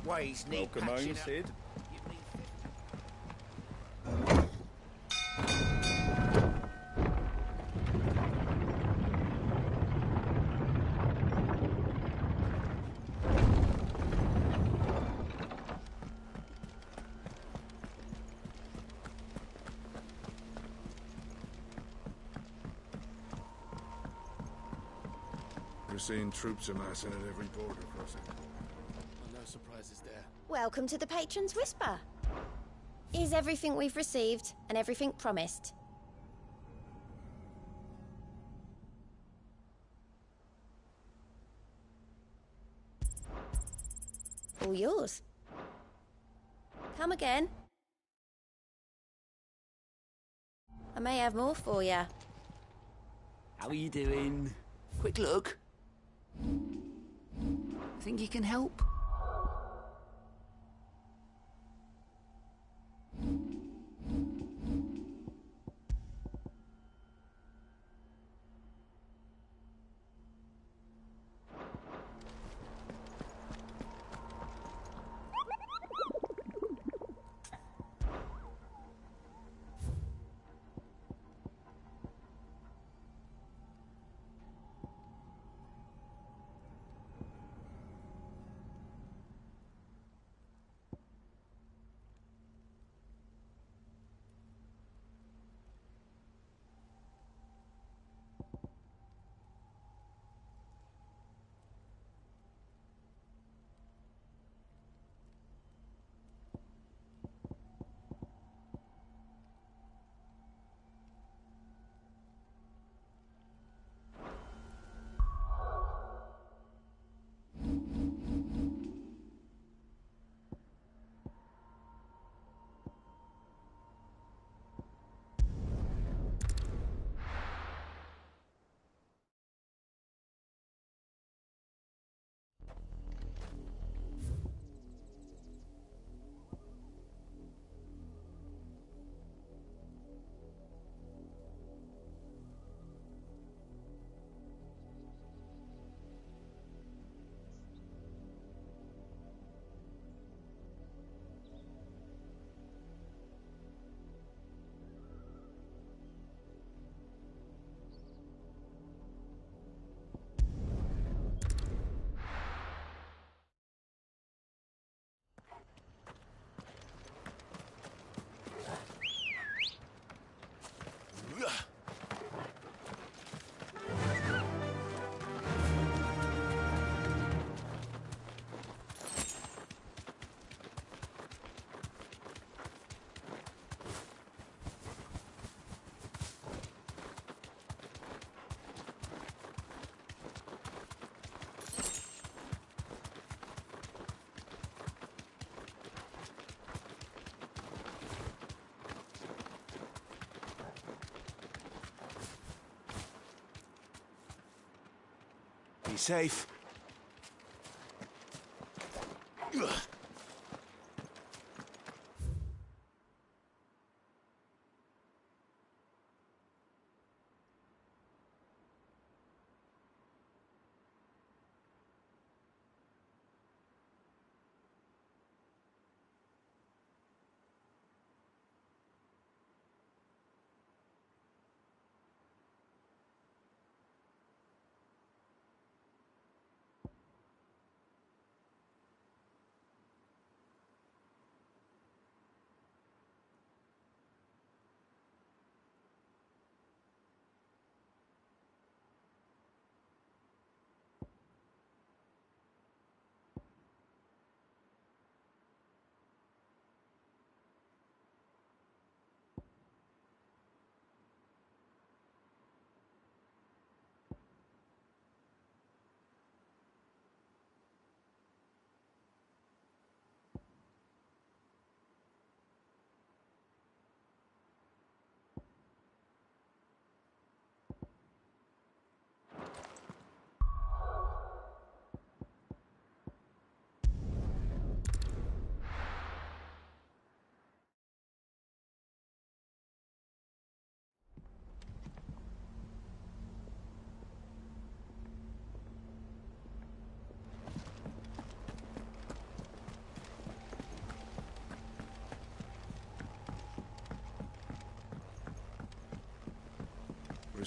Ways need Welcome home, patching up. Sid. We're seeing troops amassing at every border crossing. No surprises there. Welcome to the Patron's Whisper. Is everything we've received and everything promised? All yours. Come again. I may have more for you. How are you doing? Quick look. Think you can help? Be safe.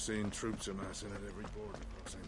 seen troops amassing at every border crossing.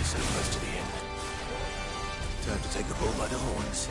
So close to the end. Time to take the bull by the horns.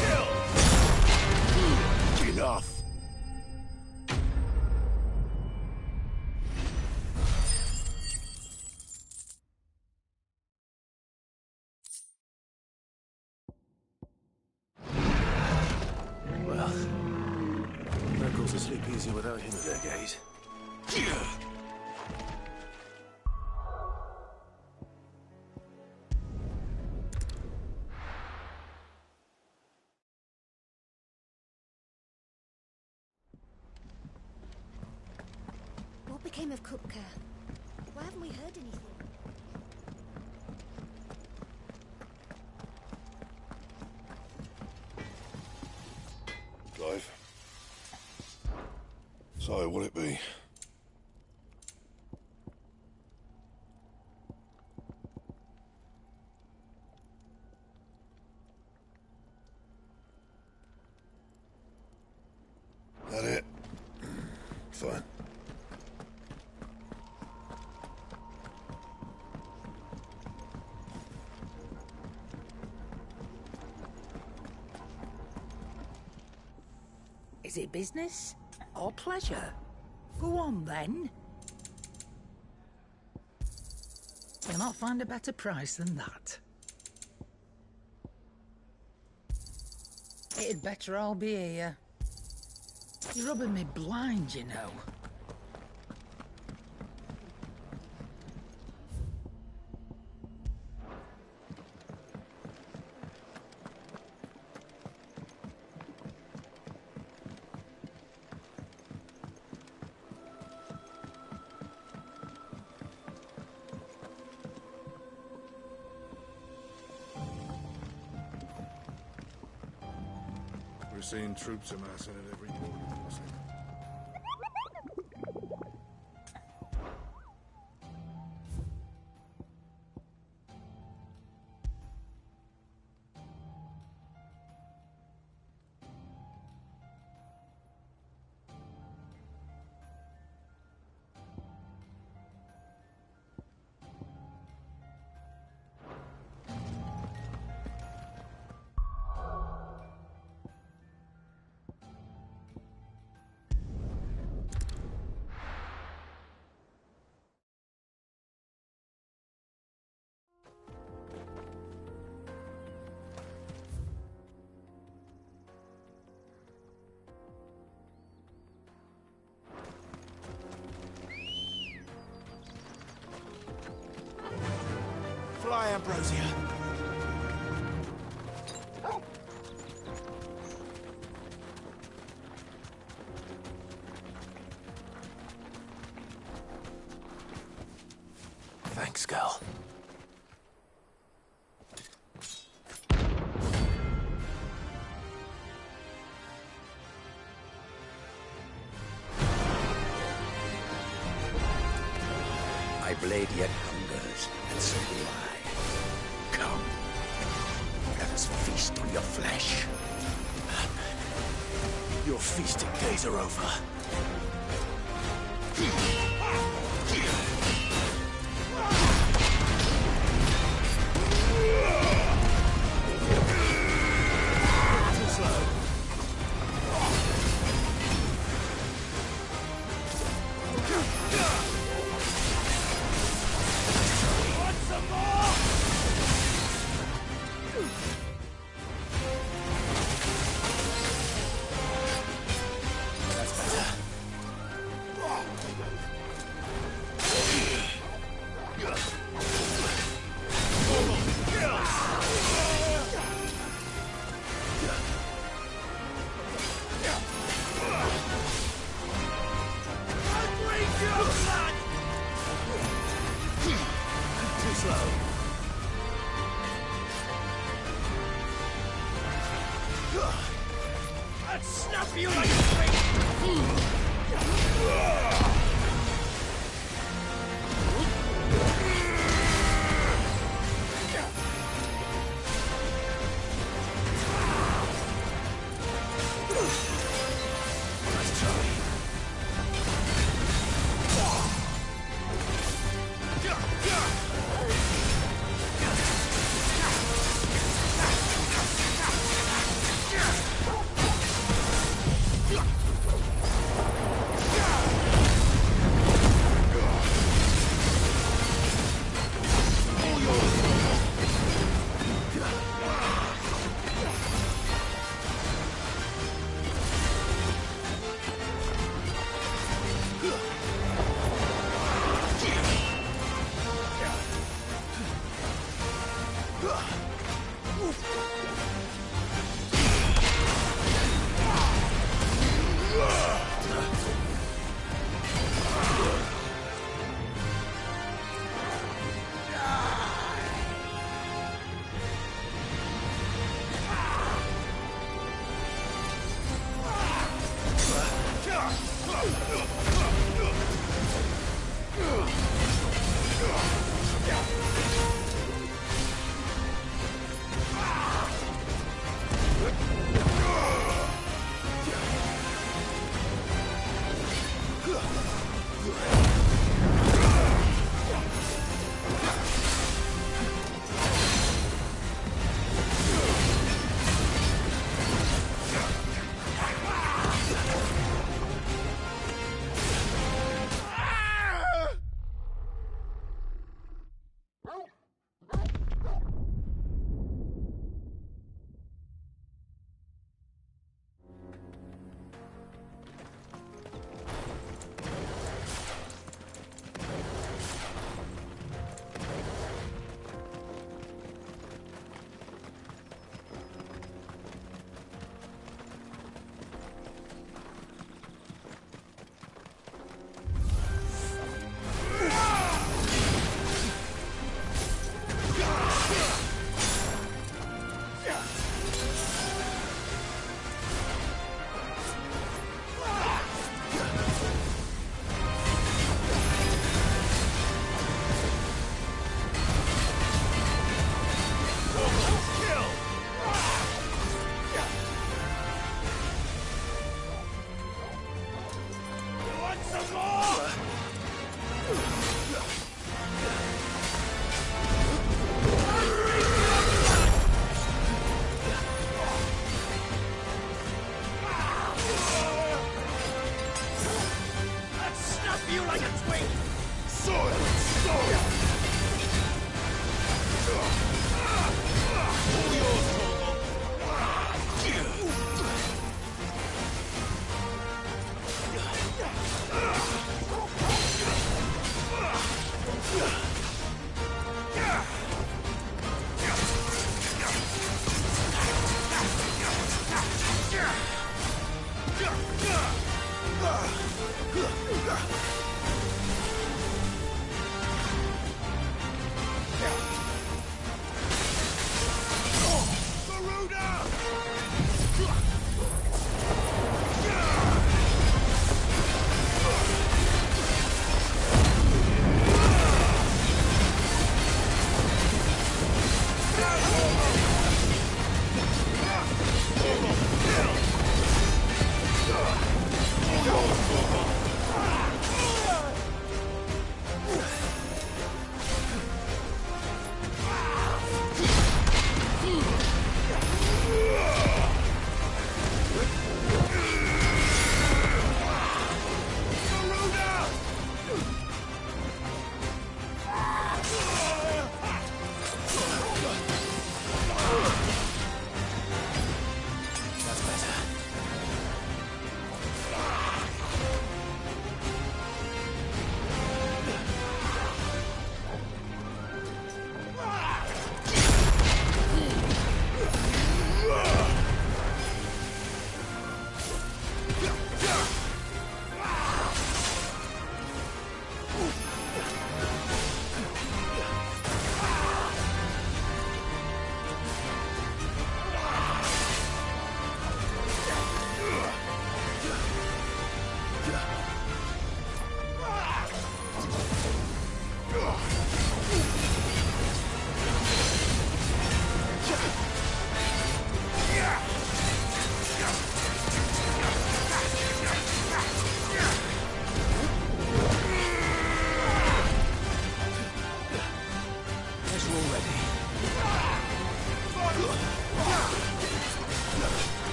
Kill! right into their gaze. What became of Kupka? Why haven't we heard anything? Clive. So, what'll it be? That it? Fine. Is it business or pleasure? Go on then. You'll not find a better price than that. It'd better all be here. You're rubbing me blind, you know. We're seeing troops amassing at every border crossing. Fly, Ambrosia. Thanks, girl. My blade yet hungers, and so do I. Come, let us feast on your flesh. Your feasting days are over. Too slow. Want some more? That's better.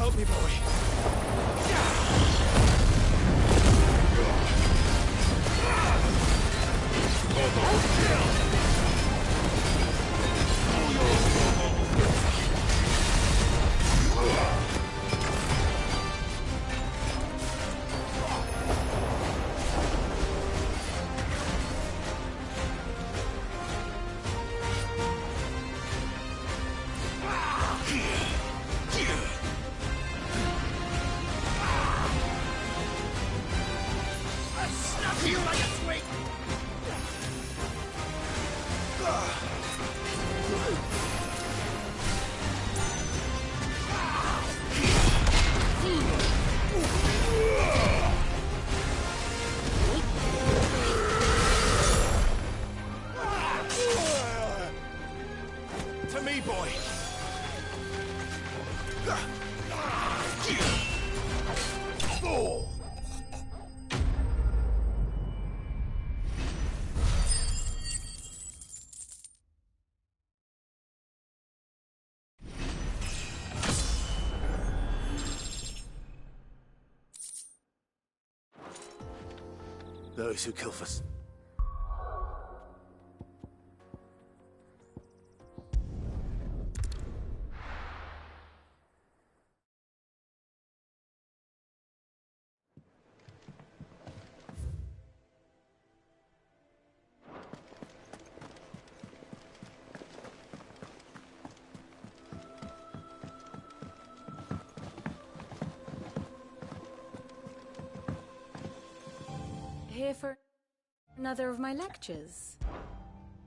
Help me, boy. feel like a twig! To me, boy! Oh! Those who kill us. Here for another of my lectures.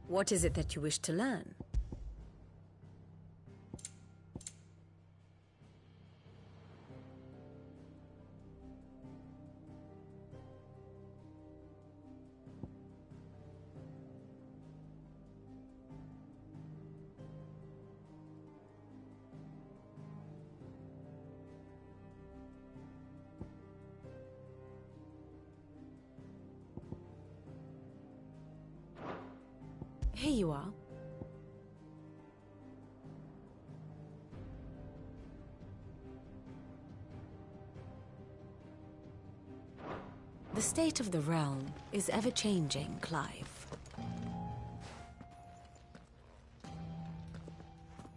What is it that you wish to learn? Here you are. The state of the realm is ever-changing, Clive.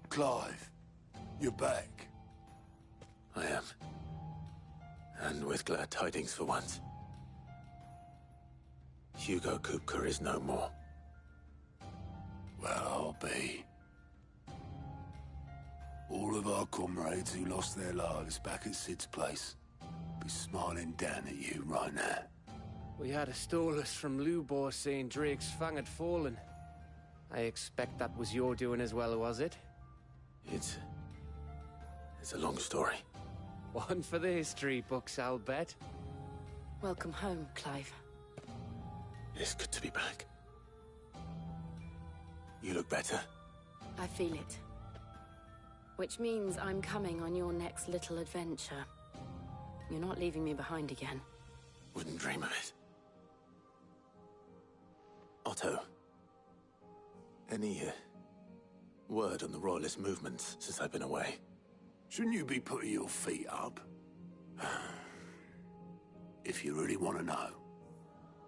Clive, you're back. I am. And with glad tidings for once. Hugo Kupka is no more. Well, I'll be. All of our comrades who lost their lives back at Sid's place be smiling down at you right now. We had a stolus from Lubor saying Drake's fang had fallen. I expect that was your doing as well, was it? It's a long story. One for the history books, I'll bet. Welcome home, Clive. It's good to be back. You look better. I feel it. Which means I'm coming on your next little adventure. You're not leaving me behind again. Wouldn't dream of it. Otto. Any word on the Royalist movement since I've been away? Shouldn't you be putting your feet up? If you really want to know,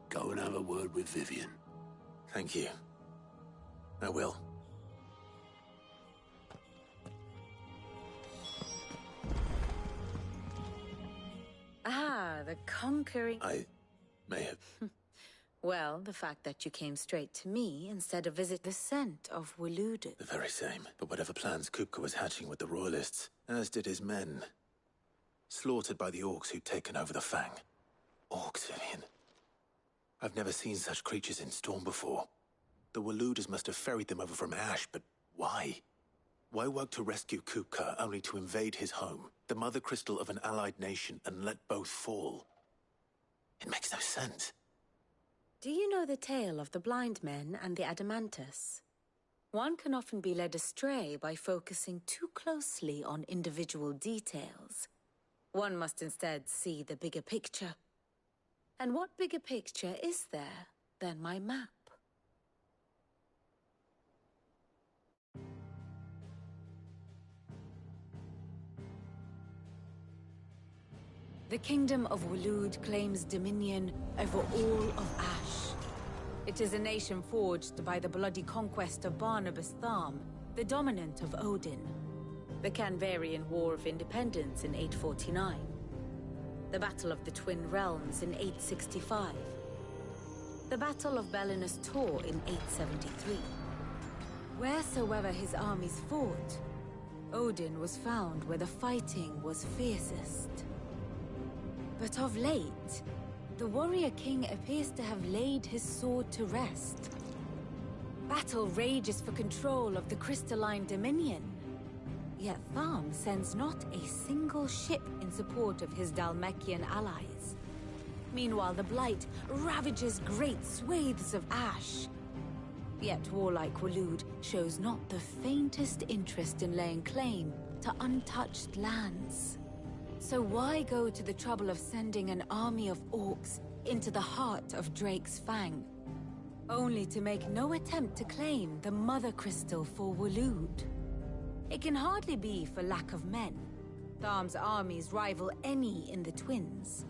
go and have a word with Vivian. Thank you. I will. Ah, the conquering... I may have... Well, the fact that you came straight to me instead of visit the scent of Waloed. The very same. But whatever plans Kupka was hatching with the Royalists, as did his men. Slaughtered by the orcs who'd taken over the Fang. Orcs, Vivian. I've never seen such creatures in Storm before. The Walooders must have ferried them over from Ash, but why? Why work to rescue Kupka only to invade his home, the mother crystal of an allied nation, and let both fall? It makes no sense. Do you know the tale of the blind men and the Adamantus? One can often be led astray by focusing too closely on individual details. One must instead see the bigger picture. And what bigger picture is there than my map? The Kingdom of Waloed claims dominion over all of Ash. It is a nation forged by the bloody conquest of Barnabas Tharm, the dominant of Odin. The Canvarian War of Independence in 849. The Battle of the Twin Realms in 865. The Battle of Belinus Tor in 873. Wheresoever his armies fought, Odin was found where the fighting was fiercest. But of late, the warrior king appears to have laid his sword to rest. Battle rages for control of the crystalline dominion. Yet Tharm sends not a single ship in support of his Dhalmekian allies. Meanwhile, the Blight ravages great swathes of ash. Yet warlike Waloed shows not the faintest interest in laying claim to untouched lands. So why go to the trouble of sending an army of orcs into the heart of Drake's Fang, only to make no attempt to claim the Mother Crystal for Waloed? It can hardly be for lack of men. Tharm's armies rival any in the Twins.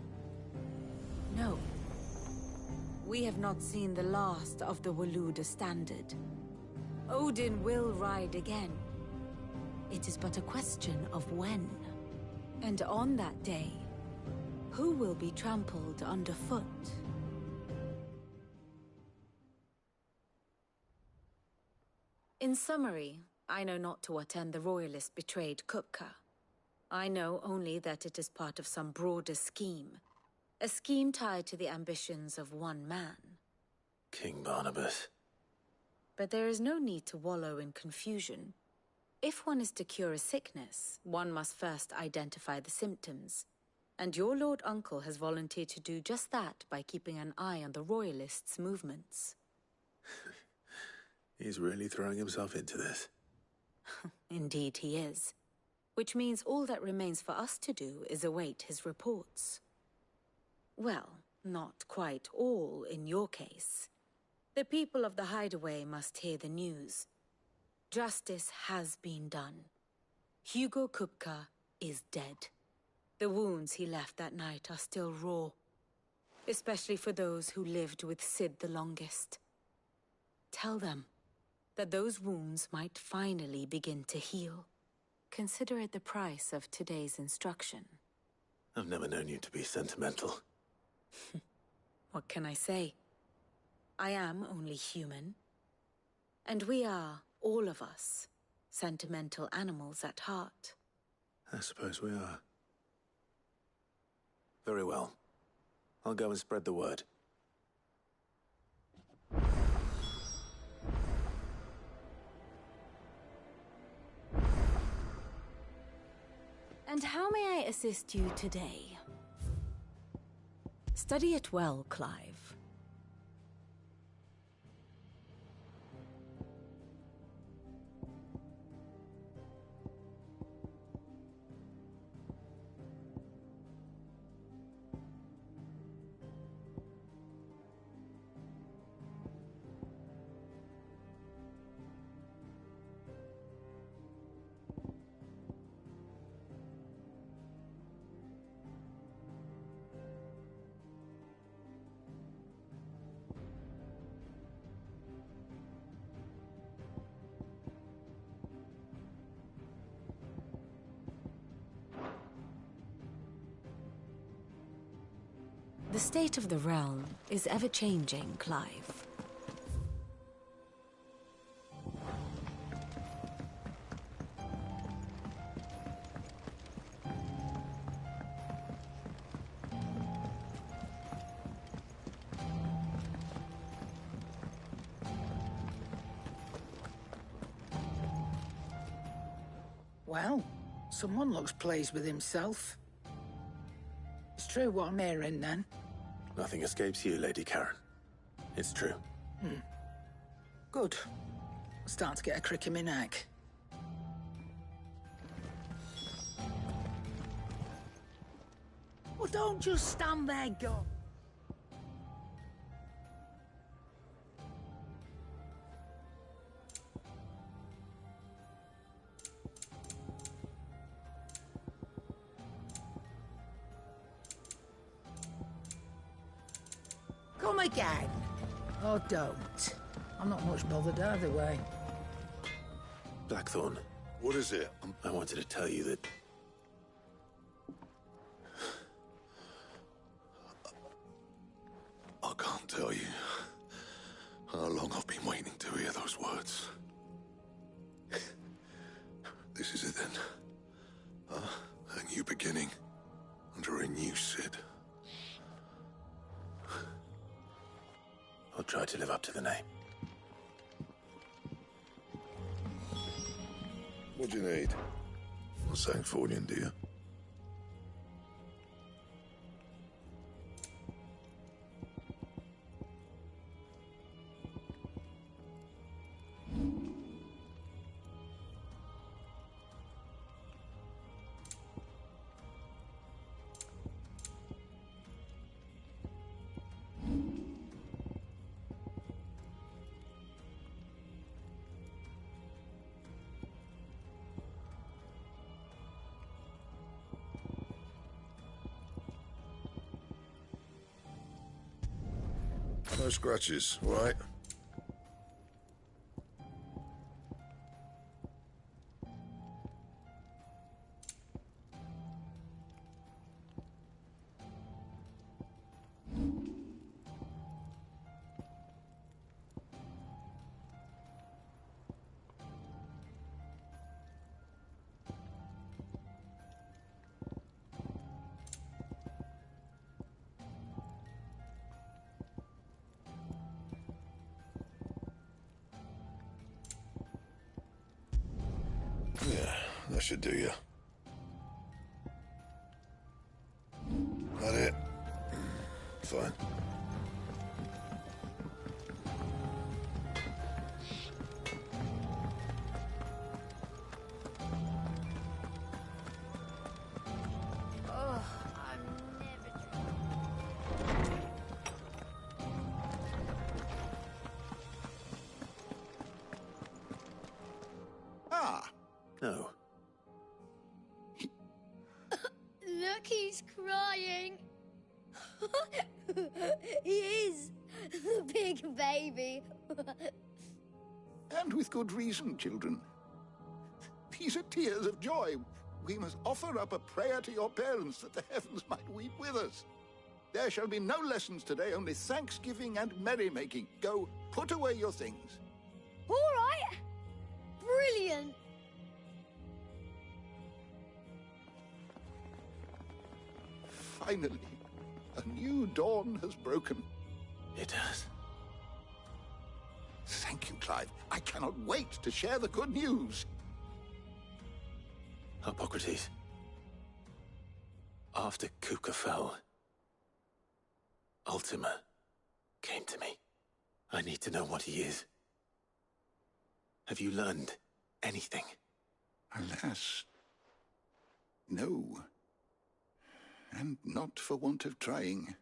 No. We have not seen the last of the Waloed standard. Odin will ride again. It is but a question of when. And on that day, who will be trampled underfoot? In summary, I know not to what end the Royalist betrayed Kupka. I know only that it is part of some broader scheme. A scheme tied to the ambitions of one man. King Barnabas. But there is no need to wallow in confusion. If one is to cure a sickness, one must first identify the symptoms. And your Lord Uncle has volunteered to do just that by keeping an eye on the Royalists' movements. He's really throwing himself into this. Indeed he is. Which means all that remains for us to do is await his reports. Well, not quite all in your case. The people of the Hideaway must hear the news. Justice has been done. Hugo Kupka is dead. The wounds he left that night are still raw, especially for those who lived with Sid the longest. Tell them that those wounds might finally begin to heal. Consider it the price of today's instruction. I've never known you to be sentimental. What can I say? I am only human. And we are, all of us, sentimental animals at heart. I suppose we are. Very well. I'll go and spread the word. And how may I assist you today? Study it well, Clive. The state of the realm is ever-changing, Clive. Well, someone looks pleased with himself. It's true what I'm hearing, then. Nothing escapes you, Lady Karen. It's true. Good. I'm starting to get a crick in my neck. Well, don't just stand there, go. Come again. Or don't. I'm not much bothered either way. Blackthorn, What is it? I wanted to tell you that... I can't tell you how long I've been waiting to hear those words. This is it then. A new beginning under a new Sid. I'll try to live up to the name. What do you need? Not saying fortune, do you? No scratches, all right? Yeah, that should do you. That it? Fine. No. Look, he's crying. He is. The big baby. And with good reason, children. These are tears of joy. We must offer up a prayer to your parents that the heavens might weep with us. There shall be no lessons today, only thanksgiving and merrymaking. Go, put away your things. All right. Brilliant. Finally, a new dawn has broken. It has. Thank you, Clive. I cannot wait to share the good news. Hippocrates. After Kuka fell, Ultima came to me. I need to know what he is. Have you learned anything? Alas, no. And not for want of trying.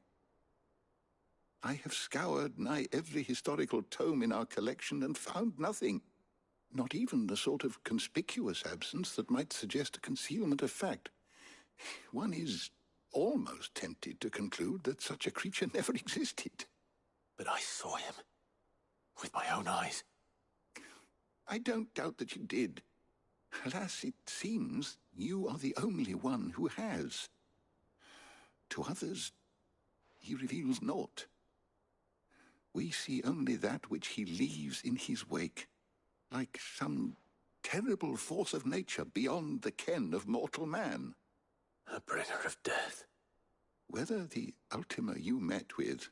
I have scoured nigh every historical tome in our collection and found nothing. Not even the sort of conspicuous absence that might suggest a concealment of fact. One is almost tempted to conclude that such a creature never existed. But I saw him. With my own eyes. I don't doubt that you did. Alas, it seems you are the only one who has. To others, he reveals naught. We see only that which he leaves in his wake, like some terrible force of nature beyond the ken of mortal man. A bringer of death. Whether the Ultima you met with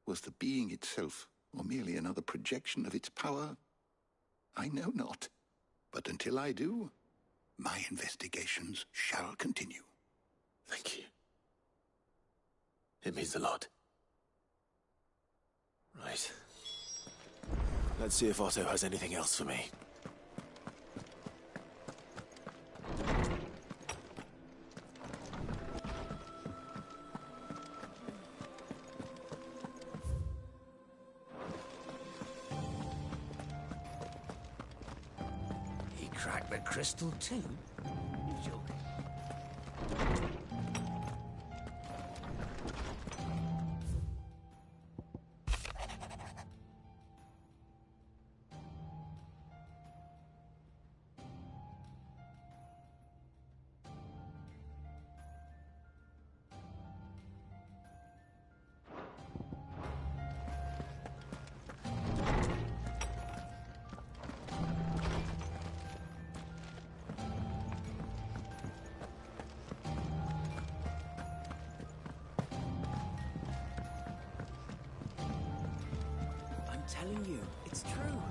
was the being itself, or merely another projection of its power, I know not. But until I do, my investigations shall continue. Thank you. It means a lot. Right. Let's see if Otto has anything else for me. He cracked the crystal too? Joking. telling you, it's true.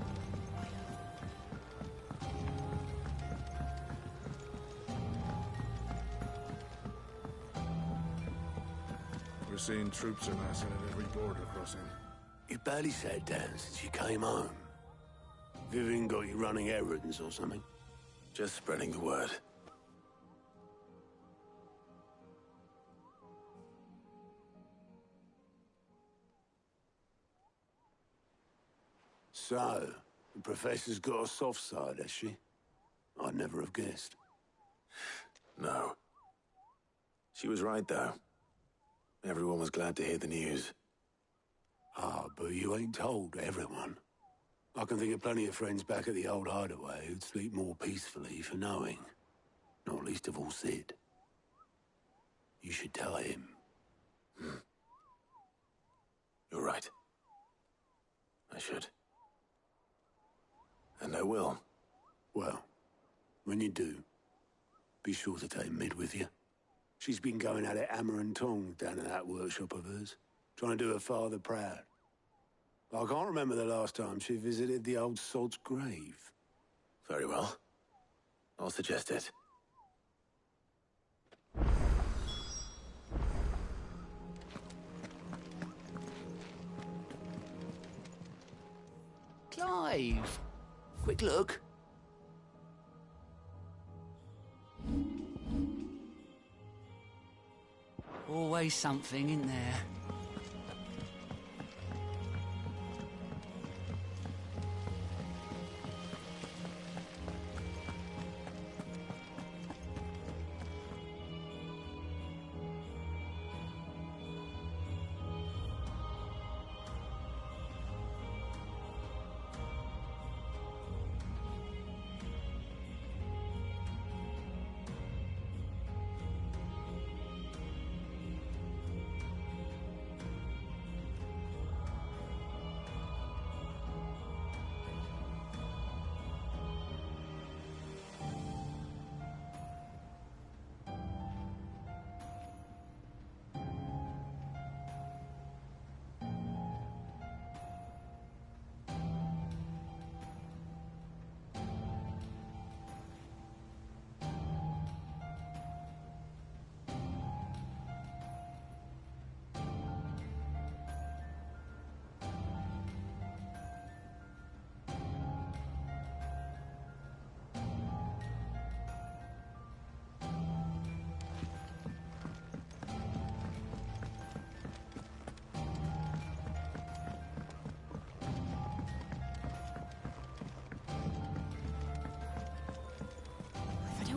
We're seeing troops amassing at every border crossing. You barely sat down since you came home. Vivian got you running errands or something? Just spreading the word. So, the Professor's got a soft side, has she? I'd never have guessed. No. She was right, though. Everyone was glad to hear the news. Ah, but you ain't told everyone. I can think of plenty of friends back at the old hideaway who'd sleep more peacefully for knowing. Not least of all Sid. You should tell him. You're right. I should. And I will. Well, when you do, be sure to take Mid with you. She's been going at it hammer and tongs down at that workshop of hers, trying to do her father proud. I can't remember the last time she visited the old sod's grave. Very well. I'll suggest it. Clive! Quick look. Always something in there.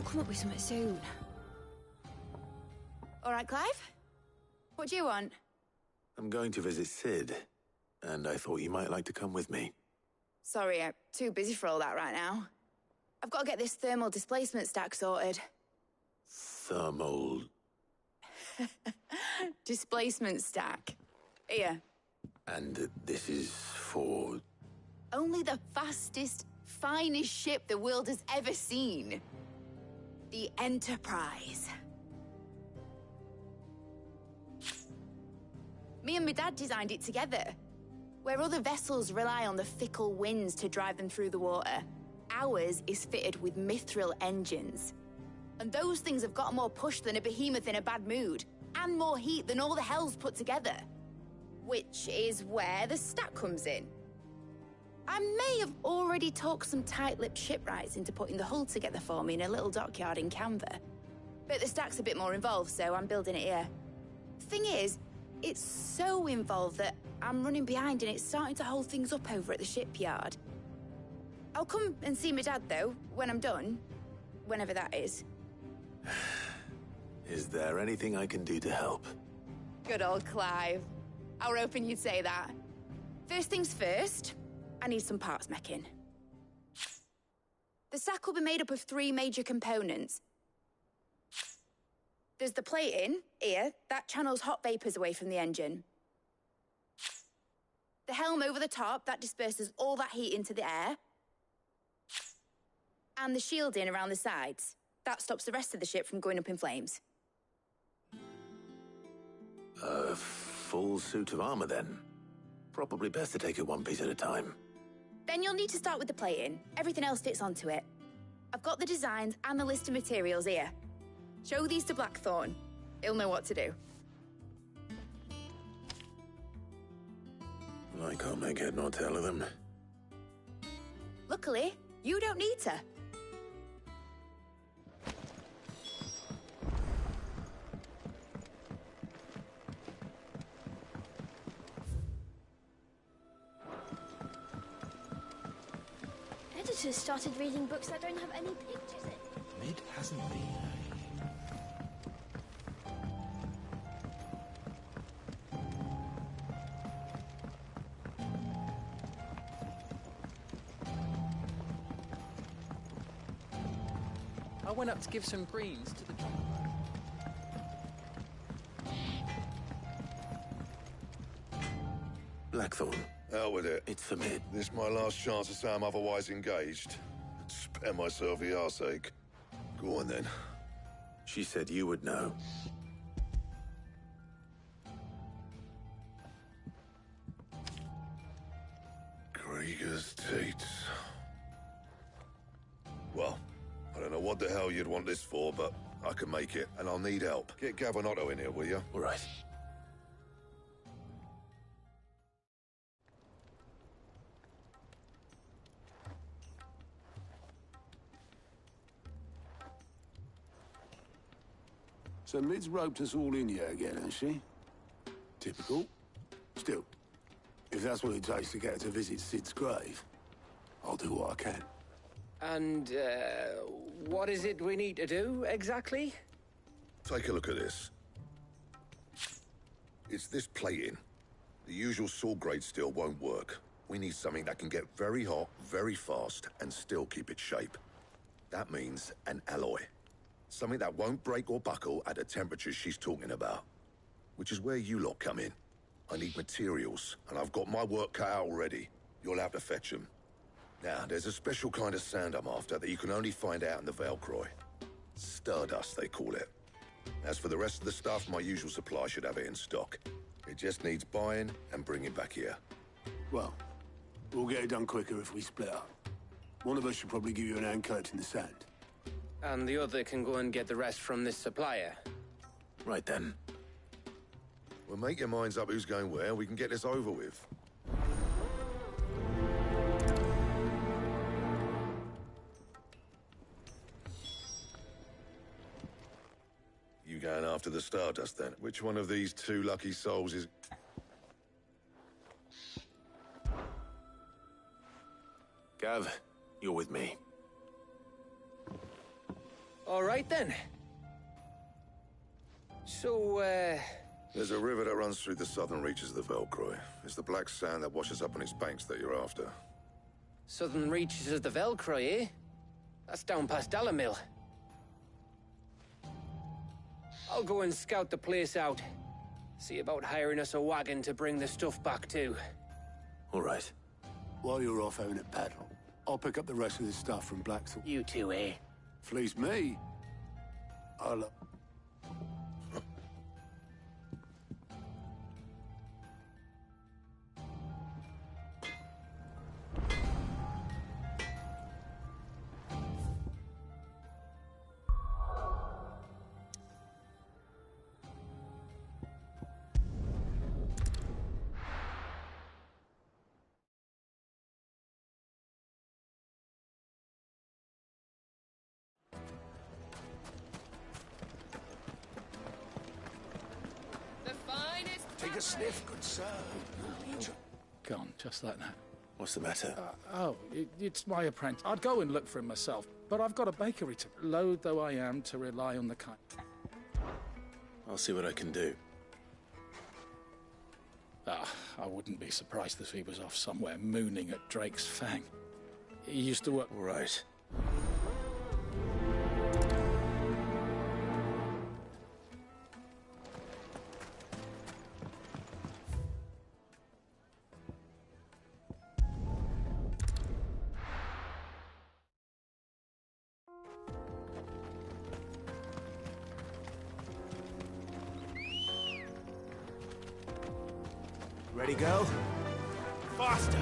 Come up with something soon. All right, Clive? What do you want? I'm going to visit Sid, and I thought you might like to come with me. Sorry, I'm too busy for all that right now. I've got to get this thermal displacement stack sorted. Thermal... Displacement stack. Here. And this is for... Only the fastest, finest ship the world has ever seen. The Enterprise. Me and my dad designed it together. Where other vessels rely on the fickle winds to drive them through the water, ours is fitted with mithril engines. And those things have got more push than a behemoth in a bad mood, and more heat than all the hells put together. Which is where the stack comes in. I may have already talked some tight-lipped shipwrights into putting the hull together for me in a little dockyard in Canva. But the stack's a bit more involved, so I'm building it here. Thing is, it's so involved that I'm running behind and it's starting to hold things up over at the shipyard. I'll come and see my dad, though, when I'm done. Whenever that is. Is there anything I can do to help? Good old Clive. I were hoping you'd say that. First things first, I need some parts meching. The stack will be made up of 3 major components. There's the plating, here, that channels hot vapors away from the engine. The helm over the top, that disperses all that heat into the air. And the shielding around the sides. That stops the rest of the ship from going up in flames. A full suit of armor, then? Probably best to take it one piece at a time. Then you'll need to start with the plating. Everything else fits onto it. I've got the designs and the list of materials here. Show these to Blackthorn. He'll know what to do. I can't make head nor tail of them. Luckily, you don't need to. Editors started reading books that don't have any pictures in. Mid hasn't been. I went up to give some greens to the jungle. Blackthorn. Out with it. It's for Mid. This my last chance to say I'm otherwise engaged. Spare myself the arseache. Go on then. She said you would know. Krieger's teats. Well, I don't know what the hell you'd want this for, but I can make it, and I'll need help. Get Gavin in here, will you? All right. So Mid's roped us all in here again, has she? Typical. Still, if that's what it takes to get her to visit Sid's grave, I'll do what I can. And, what is it we need to do, exactly? Take a look at this. It's this plating. The usual sword-grade steel won't work. We need something that can get very hot, very fast, and still keep its shape. That means an alloy. Something that won't break or buckle at the temperatures she's talking about. Which is where you lot come in. I need materials, and I've got my work cut out already. You'll have to fetch them. Now, there's a special kind of sand I'm after that you can only find out in the Velcroy. Stardust, they call it. As for the rest of the stuff, my usual supply should have it in stock. It just needs buying and bringing back here. Well, we'll get it done quicker if we split up. One of us should probably give you an hand collecting the sand. And the other can go and get the rest from this supplier. Right then. Well, make your minds up who's going where, and we can get this over with. You going after the Stardust, then? Which one of these two lucky souls is... Gav, you're with me. All right, then. So, There's a river that runs through the southern reaches of the Velcroy. It's the black sand that washes up on its banks that you're after. southern reaches of the Velcroy, eh? That's down past Dalamil. I'll go and scout the place out. See about hiring us a wagon to bring the stuff back to. All right. While you're off having a paddle, I'll pick up the rest of the stuff from Blackthorn. You two, eh? Fleece me. I'll... Take a sniff, good sir. Gone, just like that. What's the matter? It's my apprentice. I'd go and look for him myself, but I've got a bakery to... Loath though I am to rely on the kind. I'll see what I can do. I wouldn't be surprised if he was off somewhere mooning at Drake's Fang. He used to work... All right. Ready, girl? Faster!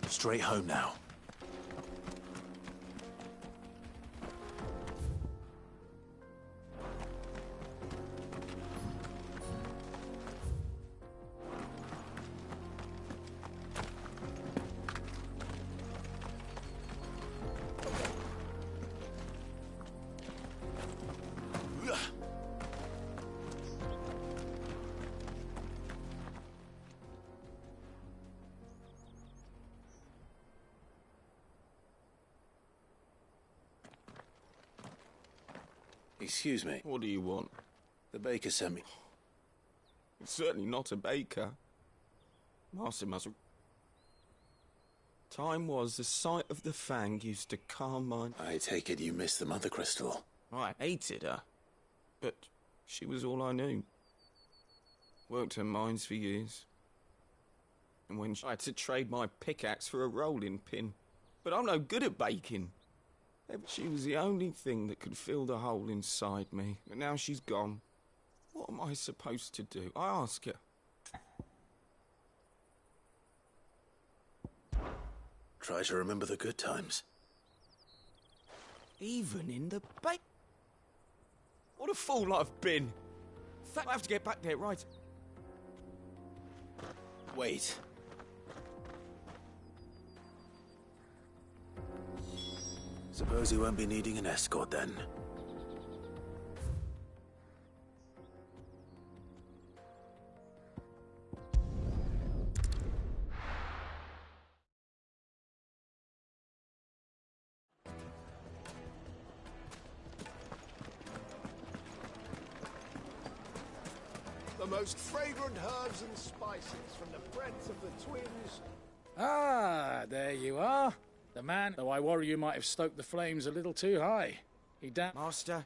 Straight home now. Excuse me. What do you want? The baker sent me. It's certainly not a baker. Master must... Time was the sight of the fang used to calm my... I take it you missed the mother crystal. I hated her. But she was all I knew. Worked her mines for years. And when I had to trade my pickaxe for a rolling pin. But I'm no good at baking. She was the only thing that could fill the hole inside me. But now she's gone. What am I supposed to do? I ask her. Try to remember the good times. Even in the bake. What a fool I've been. I have to get back there, right? Wait. Suppose you won't be needing an escort then. The most fragrant herbs and spices from the breads of the twins. Ah, there you are. The man, though I worry you might have stoked the flames a little too high. Master,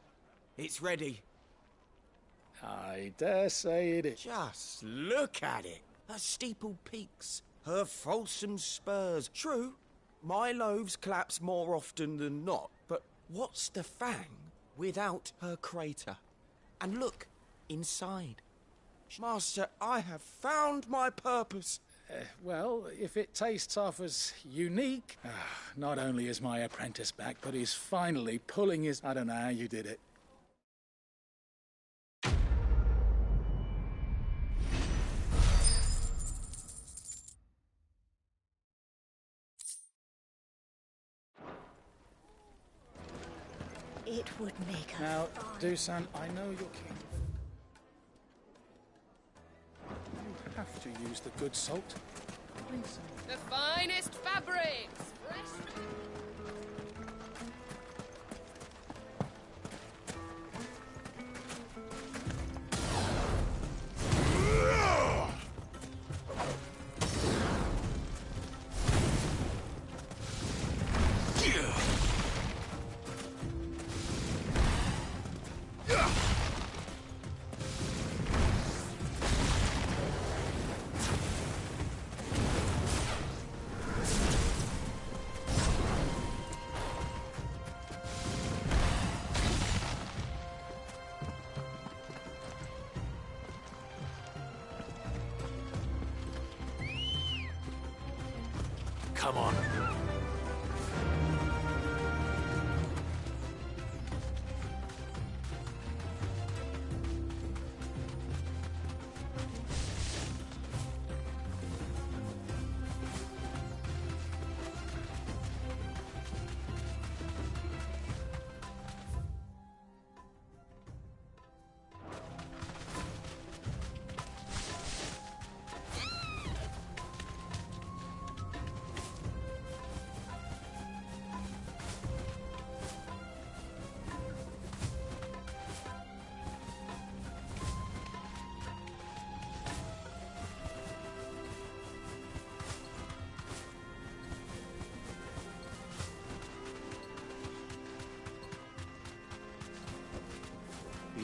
it's ready. I dare say it is. Just look at it. Her steepled peaks, her fulsome spurs. True, my loaves collapse more often than not, but what's the fang without her crater? And look, inside. Master, I have found my purpose. Well, if it tastes half as unique... not only is my apprentice back, but he's finally pulling his... I don't know how you did it. It would make her Now, fine. Dusan, I know you're king. You have to use the good salt. Please. The finest fabrics! Fresh... Come on.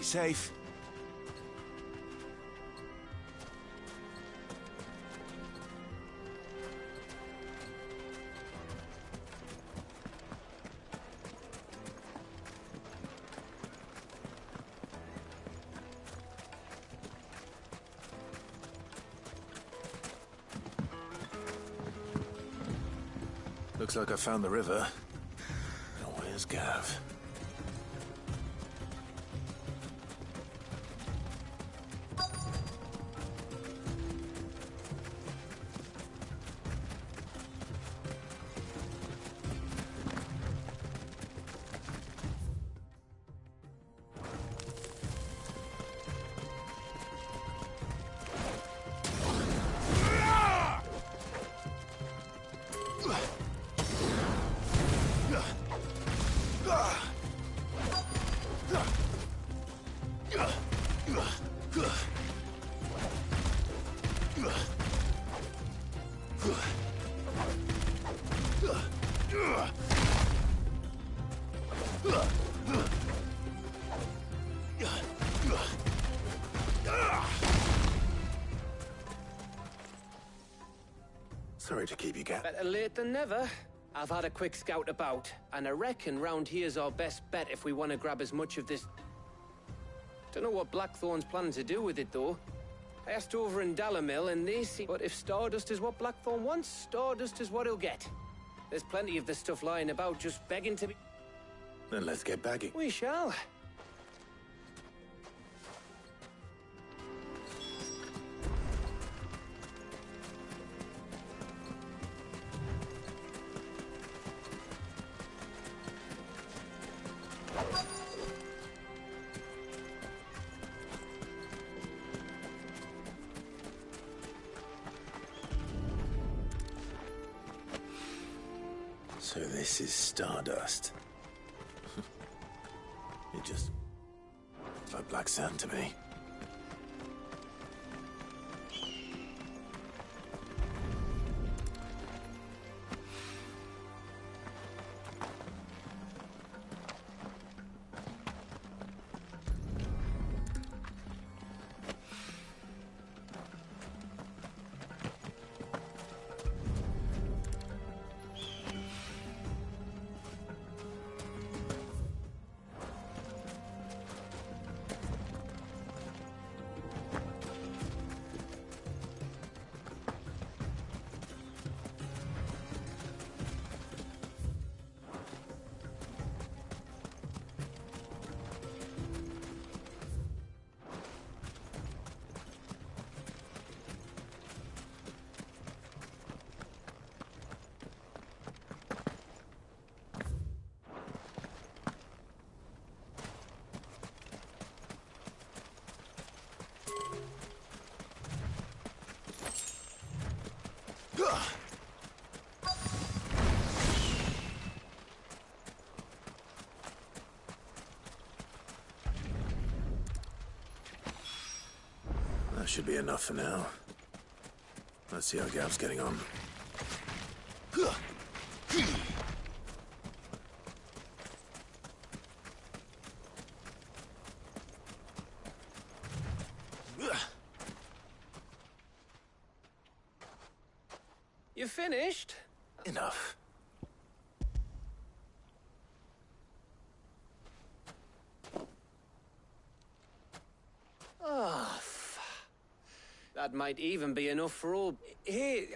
safe. Looks like I found the river. Now where's Gav? Sorry to keep you, Gav. Better late than never. I've had a quick scout about, and I reckon round here's our best bet if we want to grab as much of this. Don't know what Blackthorn's planning to do with it, though. I asked over in Dalamil, and they see. But if Stardust is what Blackthorn wants, Stardust is what he'll get. There's plenty of this stuff lying about, just begging to be. Then let's get bagging. We shall. So this is Stardust. It just looks like black sand to me. That should be enough for now. Let's see how Gav's getting on. You finished? Enough. Oh, that might even be enough for all. Hey,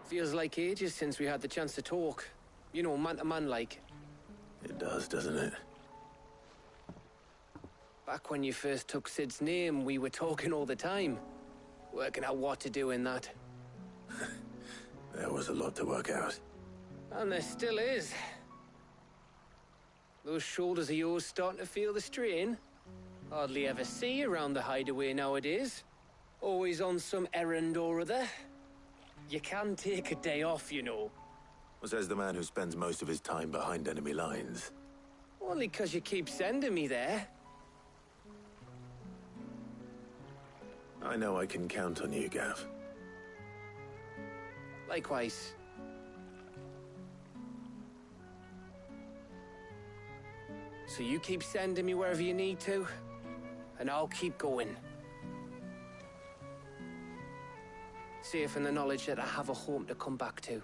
feels like ages since we had the chance to talk. You know, man to man like. It does, doesn't it? Back when you first took Sid's name, we were talking all the time. Working out what to do in that. There was a lot to work out. And there still is. Those shoulders of yours starting to feel the strain. Hardly ever see you around the hideaway nowadays. Always on some errand or other. You can take a day off, you know. Says the man who spends most of his time behind enemy lines. Only 'cause you keep sending me there. I know I can count on you, Gav. Likewise. So you keep sending me wherever you need to, and I'll keep going. Safe in the knowledge that I have a home to come back to.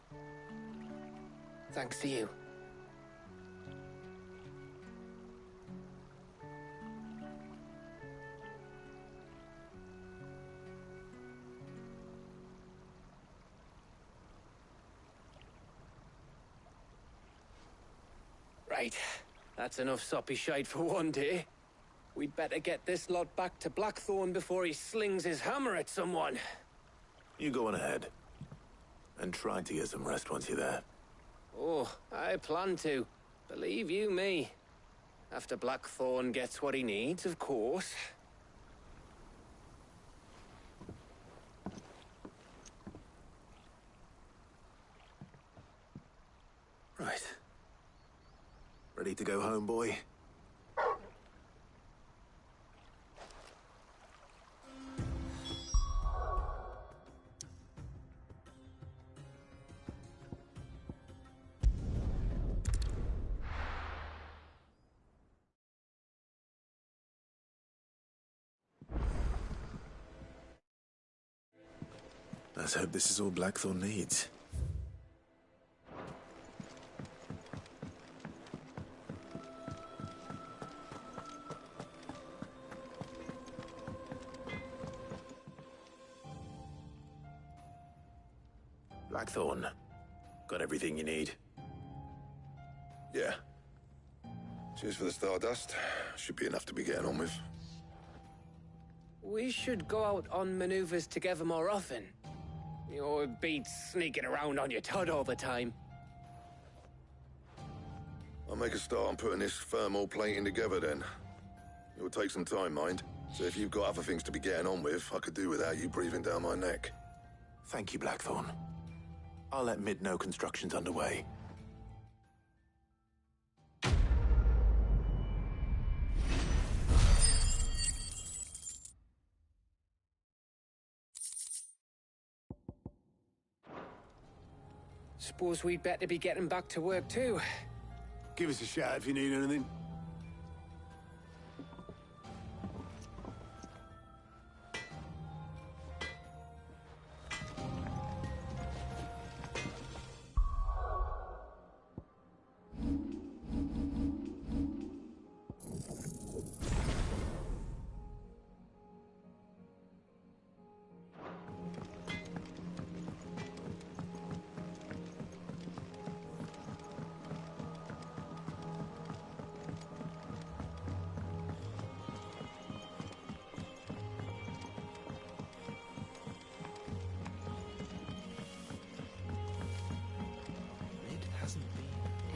Thanks to you. Right. That's enough soppy shite for one day. We'd better get this lot back to Blackthorn before he slings his hammer at someone. You go on ahead. And try to get some rest once you're there. Oh, I plan to. Believe you me. After Blackthorn gets what he needs, of course. Right. Ready to go home, boy? Let's hope this is all Blackthorn needs. Blackthorn, got everything you need? Yeah. Cheers for the stardust. Should be enough to be getting on with. We should go out on maneuvers together more often. It beats sneaking around on your Todd all the time. I'll make a start on putting this thermal plating together then. It will take some time, mind. So if you've got other things to be getting on with, I could do without you breathing down my neck. Thank you, Blackthorn. I'll let Mid know construction's underway. Suppose we'd better be getting back to work too. Give us a shout if you need anything.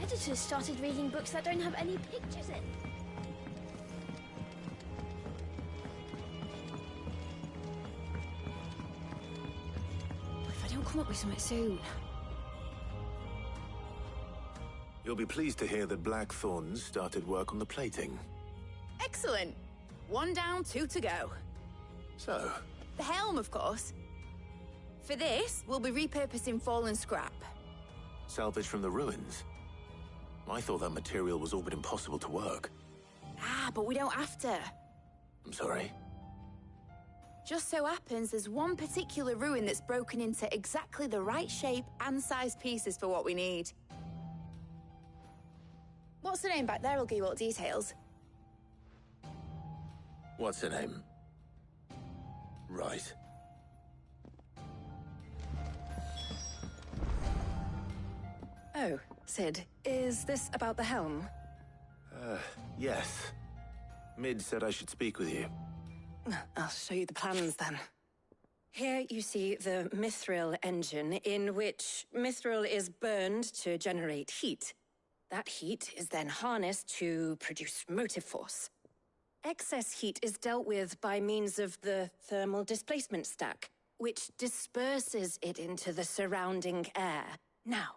Editors started reading books that don't have any pictures in. If I don't come up with something soon. You'll be pleased to hear that Blackthorn started work on the plating. Excellent. 1 down, 2 to go. So? The helm, of course. For this, we'll be repurposing fallen scrap. Salvage from the ruins? I thought that material was all but impossible to work. Ah, but we don't have to. I'm sorry. Just so happens there's one particular ruin that's broken into exactly the right shape and size pieces for what we need. What's the name back there? I'll give you all the details. What's her name? Right. Oh, Sid, is this about the helm? Yes. Mid said I should speak with you. I'll show you the plans then. Here you see the mithril engine, in which mithril is burned to generate heat. That heat is then harnessed to produce motive force. Excess heat is dealt with by means of the thermal displacement stack, which disperses it into the surrounding air. Now,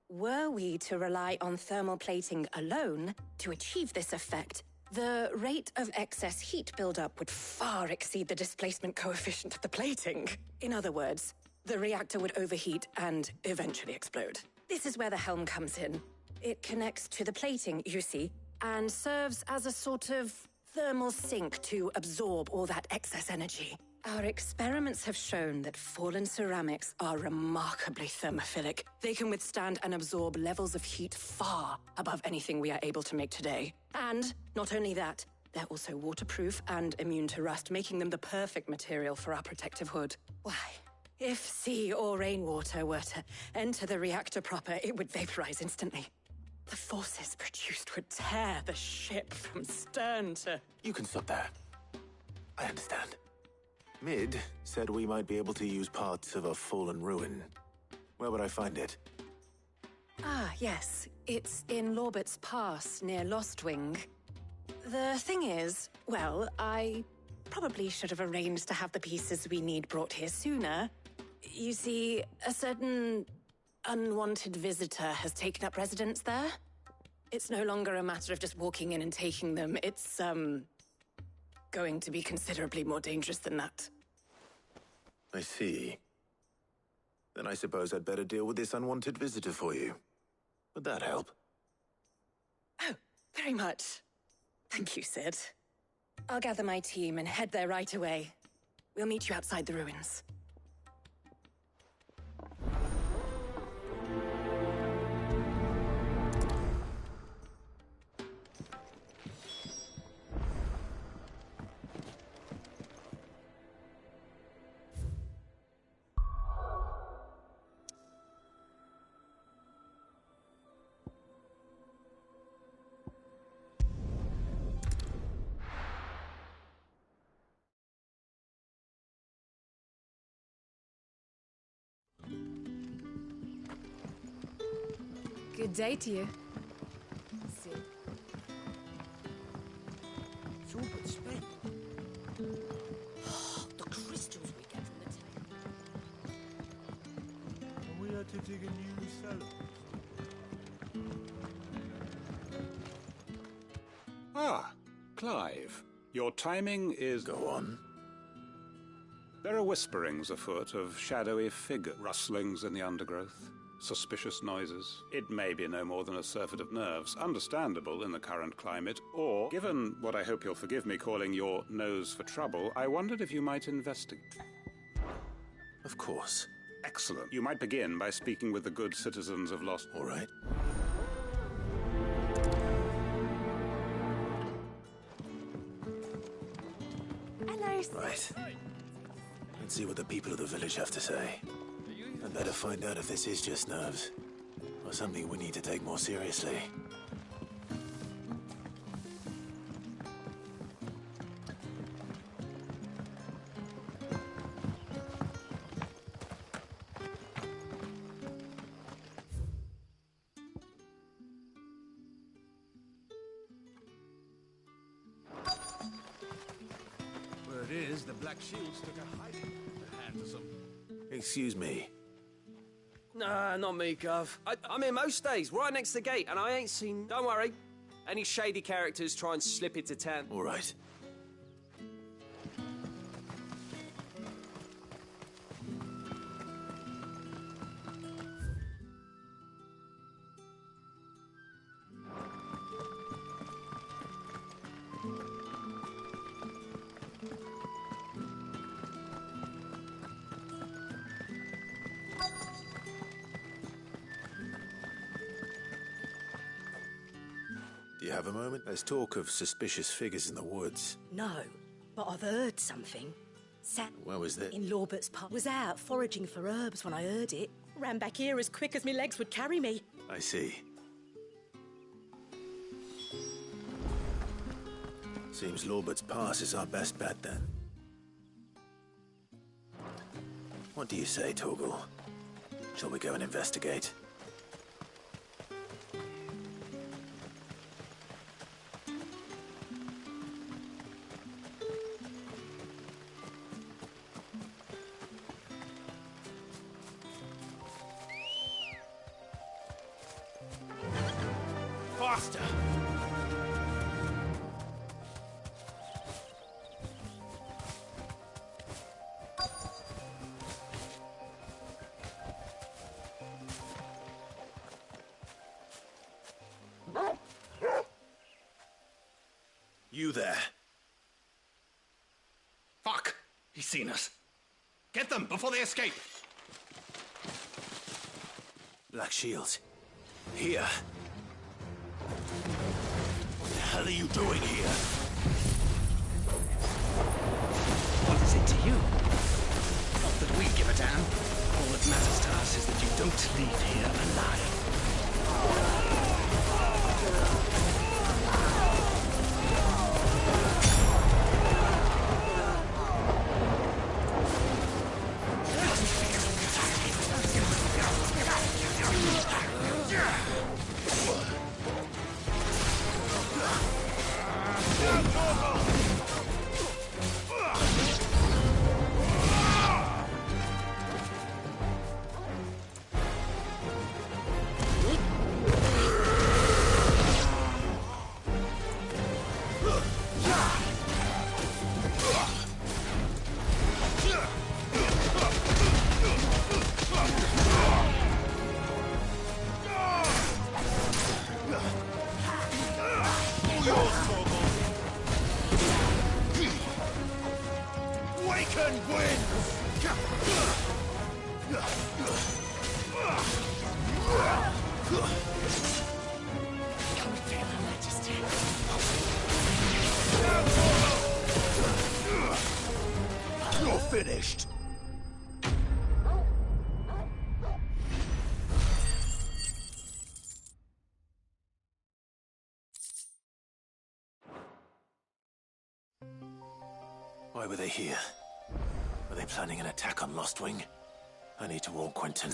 Were we to rely on thermal plating alone to achieve this effect, the rate of excess heat buildup would far exceed the displacement coefficient of the plating. In other words, the reactor would overheat and eventually explode. This is where the helm comes in. It connects to the plating, you see, and serves as a sort of thermal sink to absorb all that excess energy. Our experiments have shown that fallen ceramics are remarkably thermophilic. They can withstand and absorb levels of heat far above anything we are able to make today. And not only that, they're also waterproof and immune to rust, making them the perfect material for our protective hood. Why, if sea or rainwater were to enter the reactor proper, it would vaporize instantly. The forces produced would tear the ship from stern to... You can stop there. I understand. Mid said we might be able to use parts of a fallen ruin. Where would I find it? Ah, yes. It's in Lorbert's Pass, near Lostwing. The thing is, well, I probably should have arranged to have the pieces we need brought here sooner. You see, a certain unwanted visitor has taken up residence there. It's no longer a matter of just walking in and taking them. It's, going to be considerably more dangerous than that. I see. Then I suppose I'd better deal with this unwanted visitor for you. Would that help? Oh, very much. Thank you, Sid. I'll gather my team and head there right away. We'll meet you outside the ruins. Good day to you. Sid. It's all but spent. The crystals we get from the tank. And we had to dig a new cellar. Ah, Clive. Your timing is... Go on. There are whisperings afoot of shadowy figures, rustlings in the undergrowth, suspicious noises. It may be no more than a surfeit of nerves, understandable in the current climate, or, given what I hope you'll forgive me calling your nose for trouble, I wondered if you might investigate. Of course. Excellent. You might begin by speaking with the good citizens of Lost... All right. Hello, Right. Let's see what the people of the village have to say. I'd better find out if this is just nerves, or something we need to take more seriously. Word is, the Black Shields took a hiding at the hands of some... Excuse me. Nah, not me, Gov. I'm here most days, right next to the gate, and I ain't seen... Don't worry. Any shady characters try and slip into town. All right. Do you have a moment? There's talk of suspicious figures in the woods. No, but I've heard something. Where was that? In Lorbert's Park. Was out foraging for herbs when I heard it. Ran back here as quick as my legs would carry me. I see. Seems Lorbert's Pass is our best bet, then. What do you say, Torgal? Shall we go and investigate? faster! You there. Fuck! He's seen us. Get them before they escape! Black Shields. Here. What the hell are you doing here? What is it to you? Not that we give a damn. All that matters to us is that you don't leave here alive. You're finished. Why were they here? Were they planning an attack on Lostwing? I need to warn Quentin.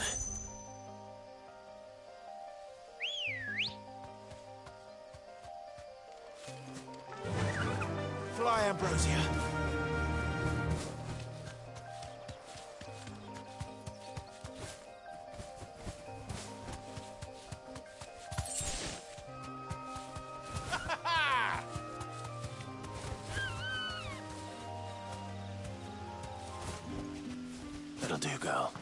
Fly, Ambrosia. That'll do, girl.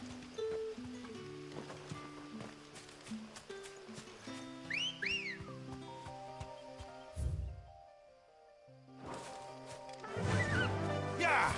Yeah!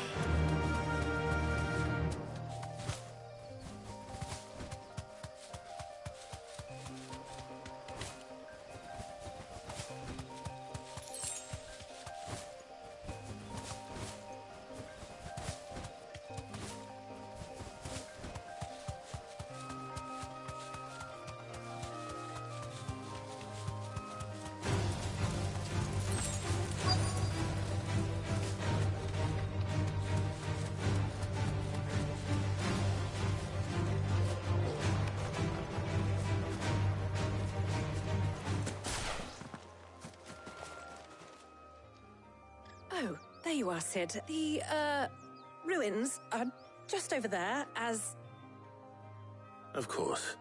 Oh, there you are, Sid. The, ruins are just over there, as... Of course.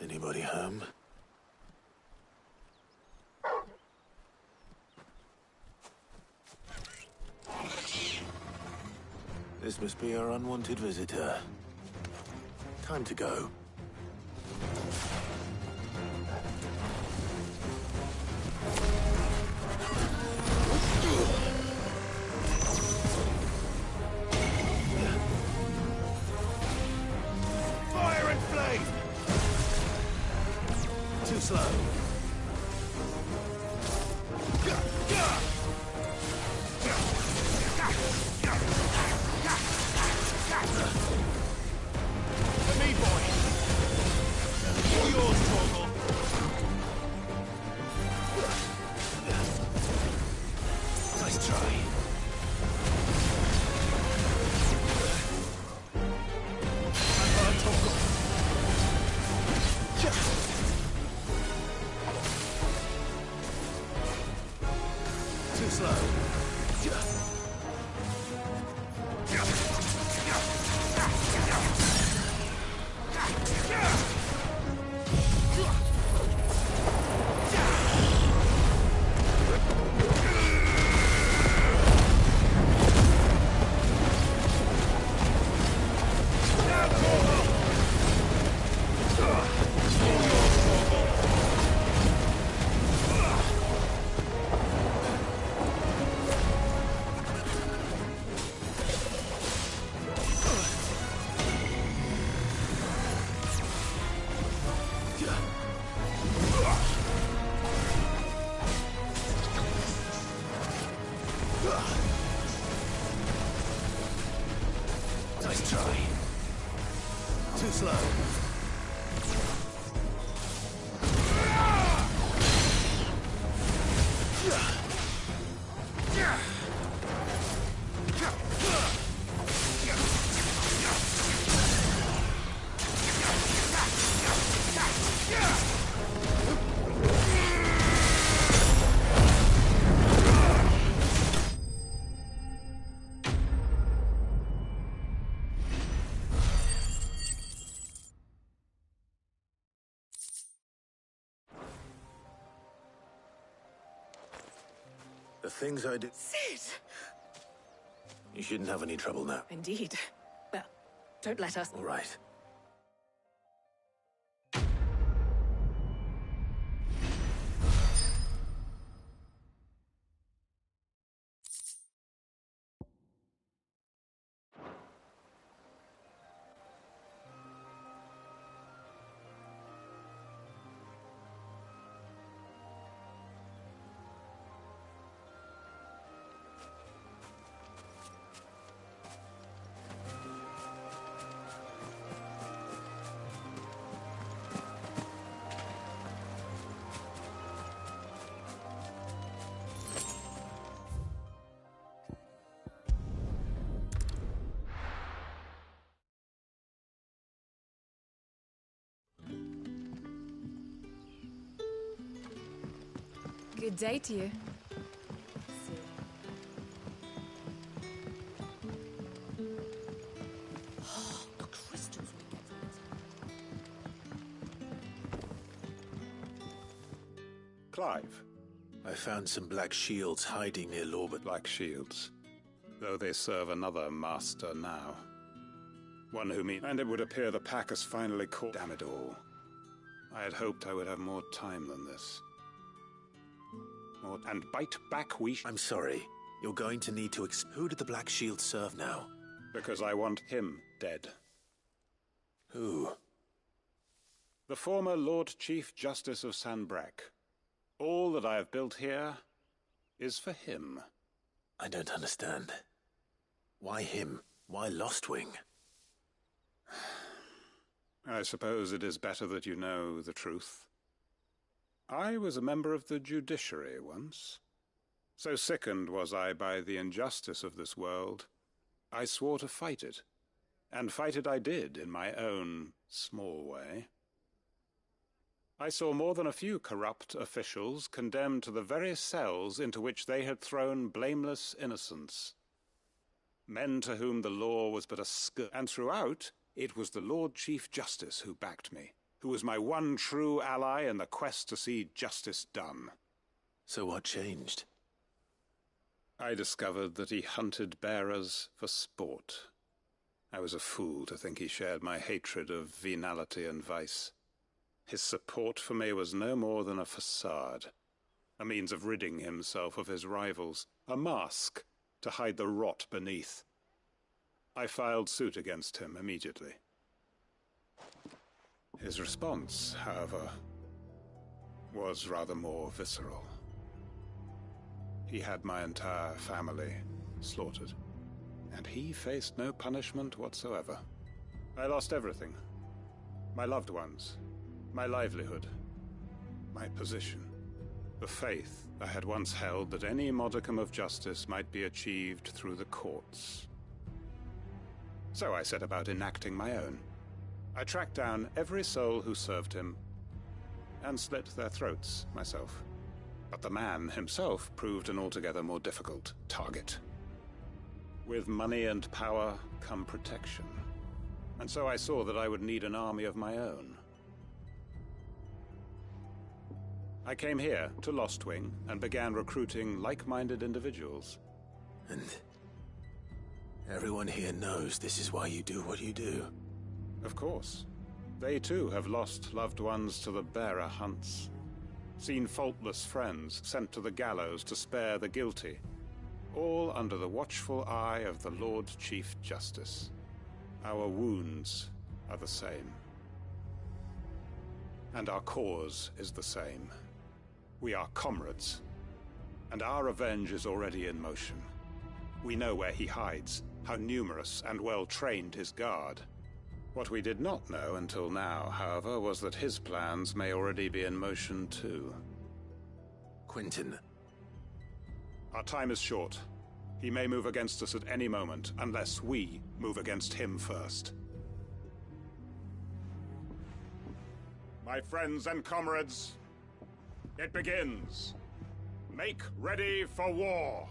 Anybody home? This must be our unwanted visitor. Time to go. Fire and flame! Too slow. For me, boy. All yours, Torgal. Nice try. slow. Nice try. Too slow. The things I do... Sid! You shouldn't have any trouble now. Indeed. Well, don't let us... All right. Good day to you. The crystals we get from it. Clive. I found some black shields hiding near Lorbert. Black shields. Though they serve another master now. One who means... And it would appear the pack has finally caught... Damn it all. I had hoped I would have more time than this. And bite back we... I'm sorry. You're going to need to... Who did the Black Shield serve now? Because I want him dead. Who? The former Lord Chief Justice of Sanbreque. All that I have built here is for him. I don't understand. Why him? Why Lostwing? I suppose it is better that you know the truth. I was a member of the judiciary once. So sickened was I by the injustice of this world, I swore to fight it. And fight it I did, in my own small way. I saw more than a few corrupt officials condemned to the very cells into which they had thrown blameless innocents. Men to whom the law was but a scourge, and throughout it was the Lord Chief Justice who backed me, who was my one true ally in the quest to see justice done. So what changed? I discovered that he hunted bearers for sport. I was a fool to think he shared my hatred of venality and vice. His support for me was no more than a facade, a means of ridding himself of his rivals, a mask to hide the rot beneath. I filed suit against him immediately. His response, however, was rather more visceral. He had my entire family slaughtered, and he faced no punishment whatsoever. I lost everything. My loved ones, my livelihood, my position, the faith I had once held that any modicum of justice might be achieved through the courts. So I set about enacting my own. I tracked down every soul who served him, and slit their throats myself. But the man himself proved an altogether more difficult target. With money and power come protection. And so I saw that I would need an army of my own. I came here to Lostwing and began recruiting like-minded individuals. And everyone here knows this is why you do what you do. Of course. They too have lost loved ones to the bearer hunts. Seen faultless friends sent to the gallows to spare the guilty. All under the watchful eye of the Lord Chief Justice. Our wounds are the same. And our cause is the same. We are comrades. And our revenge is already in motion. We know where he hides, how numerous and well-trained his guard. What we did not know until now, however, was that his plans may already be in motion too. Quentin. Our time is short. He may move against us at any moment, unless we move against him first. My friends and comrades, it begins. Make ready for war.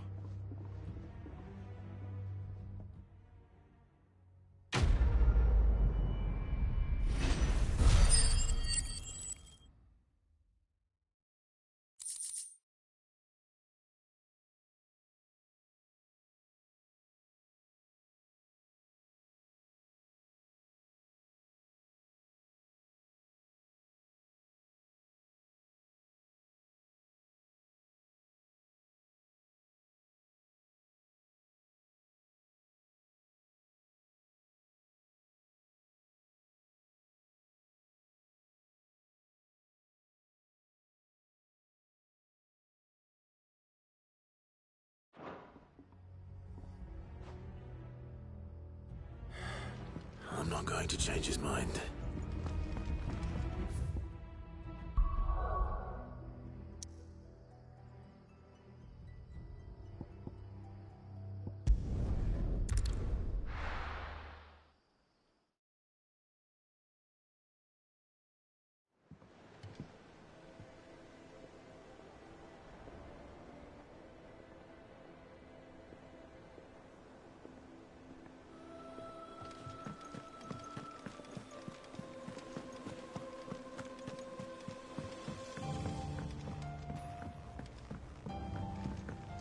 I'm not going to change his mind.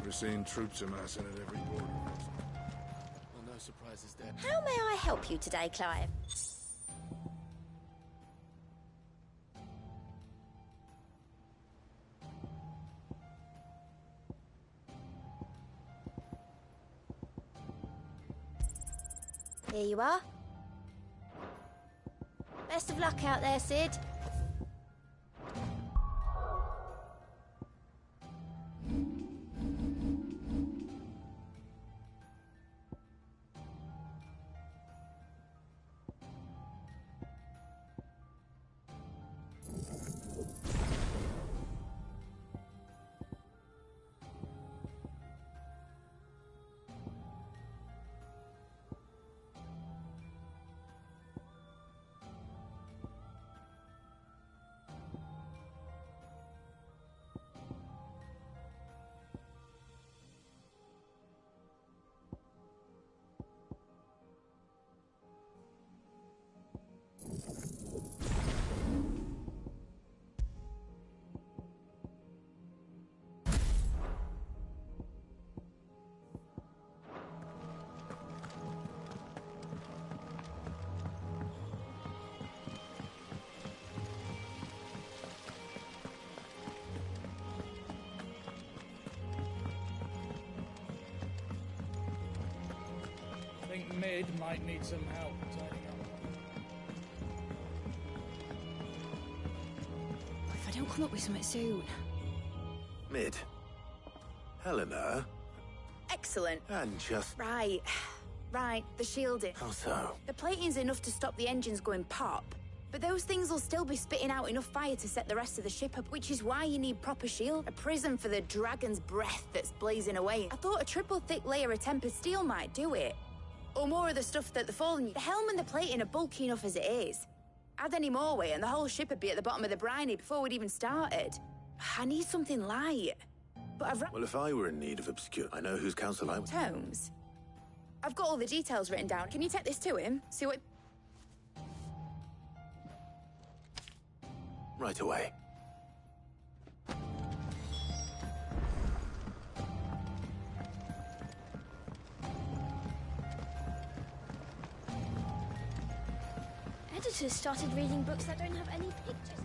We're seeing troops amassing at every border. Well, no surprises there. How may I help you today, Clive? Here you are. Best of luck out there, Sid. I think Mid might need some help tidying up. If I don't come up with something soon. Mid. Helena. Excellent. And just... Right, the shielding. How so? The plating's enough to stop the engines going pop, but those things will still be spitting out enough fire to set the rest of the ship up, which is why you need proper shield. A prism for the dragon's breath that's blazing away. I thought a triple thick layer of tempered steel might do it. Or more of the stuff that the Fallen... The helm and the plating are bulky enough as it is. Add any more weight and the whole ship would be at the bottom of the briny before we'd even started. I need something light. But I've... Well, if I were in need of obscure, I know whose counsel I would... Tomes? I've got all the details written down. Can you take this to him? See what... Right away. Editors started reading books that don't have any pictures in.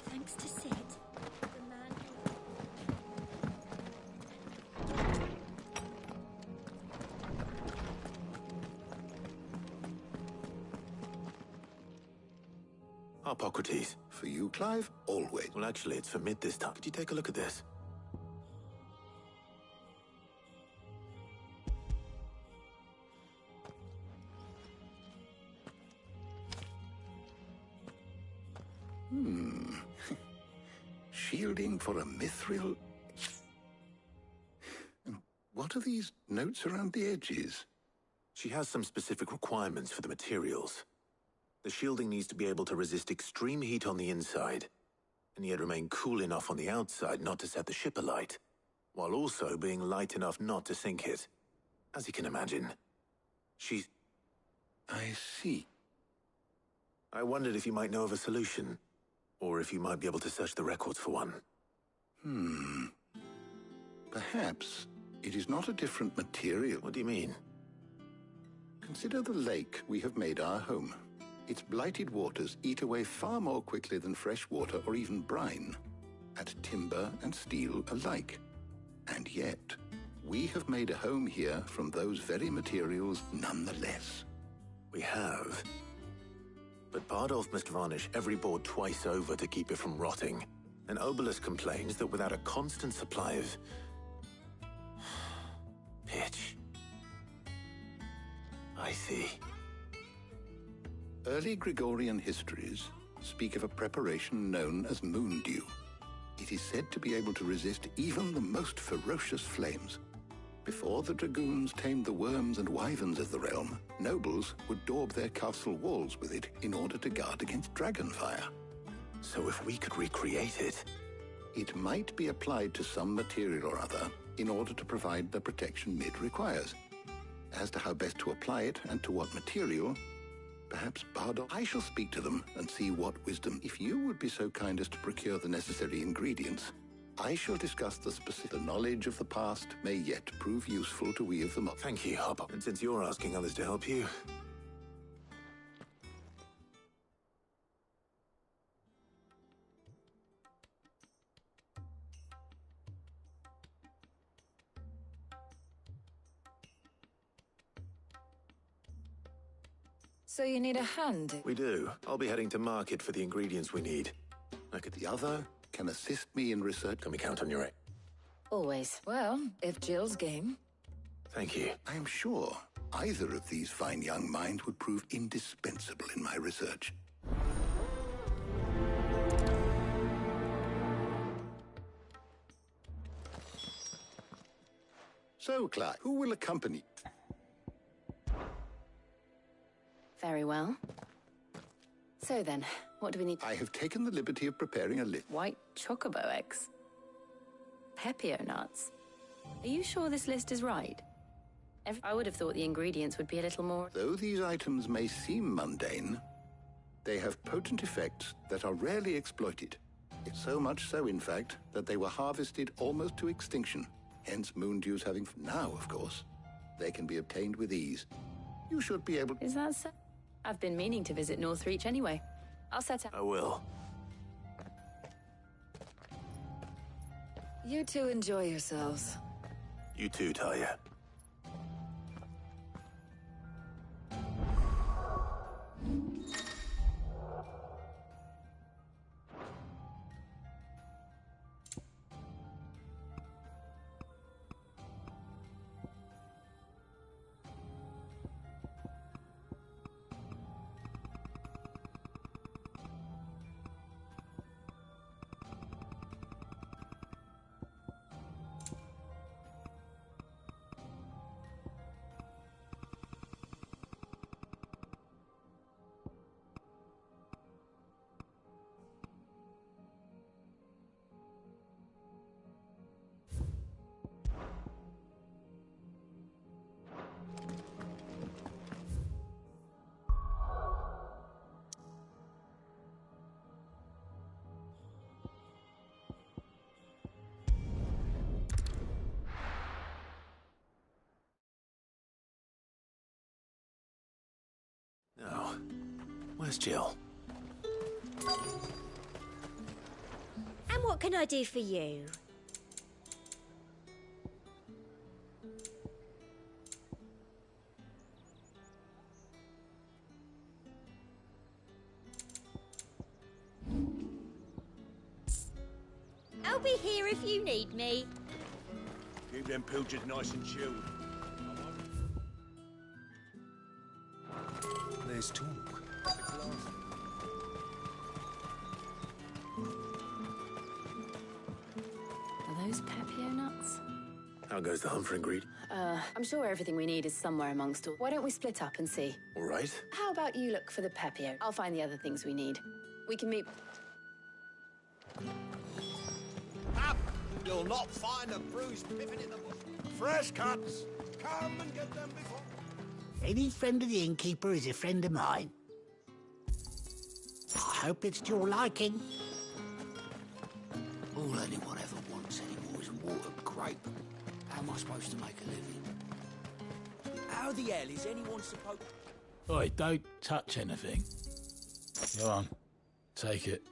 Thanks to Sid, the man who... Hippocrates. For you, Clive? Always. Well, actually, it's for mid this time. Could you take a look at this? Shielding for a mithril? What are these notes around the edges? She has some specific requirements for the materials. The shielding needs to be able to resist extreme heat on the inside, and yet remain cool enough on the outside not to set the ship alight, while also being light enough not to sink it. As you can imagine, she's... I see. I wondered if you might know of a solution, or if you might be able to search the records for one. Perhaps it is not a different material. What do you mean? Consider the lake we have made our home. Its blighted waters eat away far more quickly than fresh water or even brine, at timber and steel alike. And yet, we have made a home here from those very materials nonetheless. We have. But Bardolph must varnish every board twice over to keep it from rotting. And Obelisk complains that without a constant supply of... pitch. I see. Early Gregorian histories speak of a preparation known as moondew. It is said to be able to resist even the most ferocious flames. Before the dragoons tamed the worms and wyverns of the realm, nobles would daub their castle walls with it in order to guard against dragonfire. So if we could recreate it... It might be applied to some material or other in order to provide the protection Mid requires. As to how best to apply it and to what material, perhaps Bardolph... I shall speak to them and see what wisdom... If you would be so kind as to procure the necessary ingredients, I shall discuss the specific... The knowledge of the past may yet prove useful to we of them. Thank you, Hop. And since you're asking others to help you... So you need a hand? We do. I'll be heading to market for the ingredients we need. The other can assist me in research. Can we count on your aid? Always. Well, if Jill's game. Thank you. I am sure either of these fine young minds would prove indispensable in my research. So, Clive, who will accompany? Very well. So then, what do we need? I have taken the liberty of preparing a list. White chocobo eggs. Pepio nuts. Are you sure this list is right? I would have thought the ingredients would be a little more... Though these items may seem mundane, they have potent effects that are rarely exploited. So much so, in fact, that they were harvested almost to extinction. Hence moondews having... Now, of course, they can be obtained with ease. You should be able... Is that so? I've been meaning to visit Northreach anyway. I'll set out. I will. You two enjoy yourselves. You too, Talia. Where's Jill? And what can I do for you? I'll be here if you need me. Keep them pilchers nice and chilled. There's talk. Are those Pepio nuts? How goes the hunt for ingredient? I'm sure everything we need is somewhere amongst all. Why don't we split up and see? All right. How about you look for the Pepio? I'll find the other things we need. We can meet... Up! You'll not find a bruised pippin in the bush. Fresh cuts! Come and get them before... Any friend of the innkeeper is a friend of mine. I hope it's to your liking. All anyone ever wants anymore is watered grape. How am I supposed to make a living? How the hell is anyone supposed... Oi, don't touch anything. Go on, take it.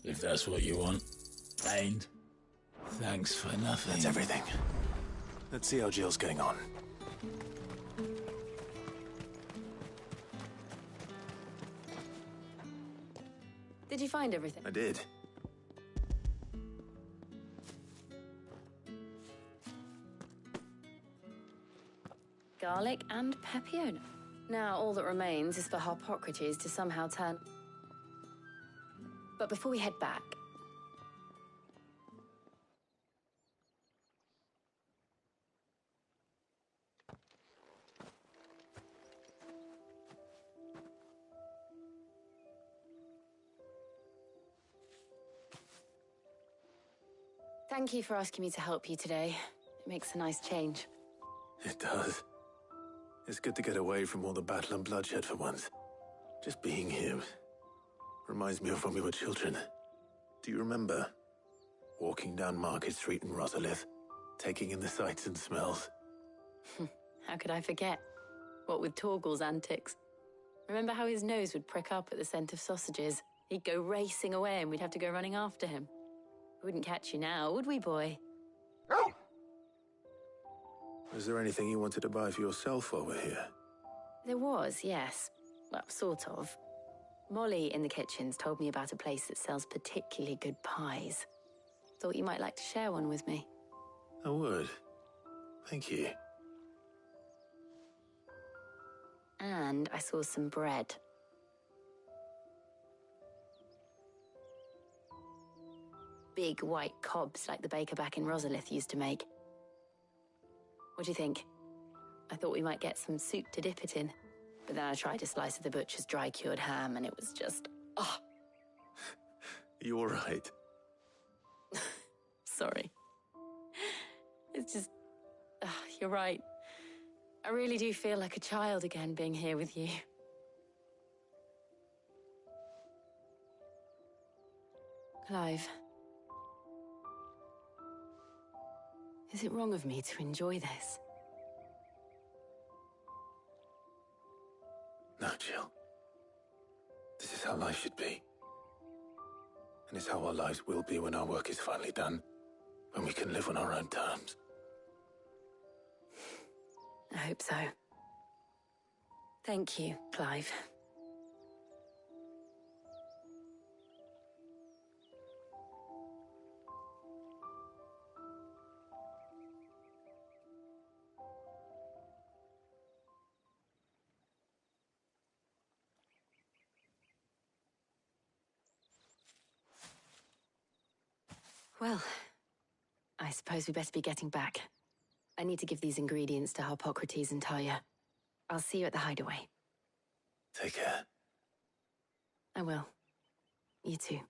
If that's what you want. And thanks for nothing. That's everything. Let's see how Jill's getting on. Did you find everything? I did. Garlic and Pepio. Now, all that remains is for Harpocrates to somehow turn... But before we head back... Thank you for asking me to help you today. It makes a nice change. It does. It's good to get away from all the battle and bloodshed for once. Just being here reminds me of when we were children. Do you remember? Walking down Market Street in Rosalith, taking in the sights and smells. How could I forget? What with Torgal's antics. Remember how his nose would prick up at the scent of sausages? He'd go racing away and we'd have to go running after him. We wouldn't catch you now, would we, boy? Was there anything you wanted to buy for yourself while we're here? There was, yes. Well, sort of. Molly in the kitchens told me about a place that sells particularly good pies. Thought you might like to share one with me. I would. Thank you. And I saw some bread. Big white cobs like the baker back in Rosalith used to make. What do you think? I thought we might get some soup to dip it in. But then I tried a slice of the butcher's dry-cured ham and it was just... oh! You're right. Sorry. It's just... you're right. I really do feel like a child again being here with you. Clive. Is it wrong of me to enjoy this? No, Jill. This is how life should be. And it's how our lives will be when our work is finally done. When we can live on our own terms. I hope so. Thank you, Clive. Well, I suppose we better be getting back. I need to give these ingredients to Harpocrates and Talia. I'll see you at the hideaway. Take care. I will. You too.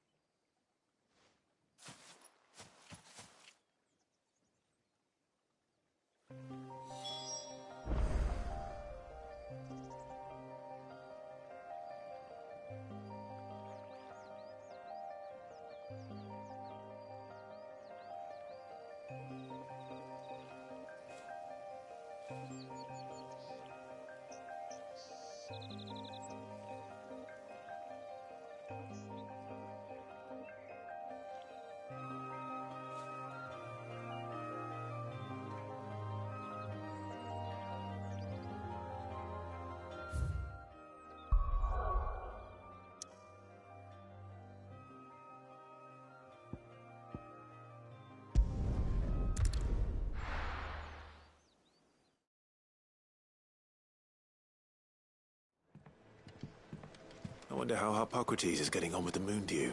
Wonder how Harpocrates is getting on with the Moondew.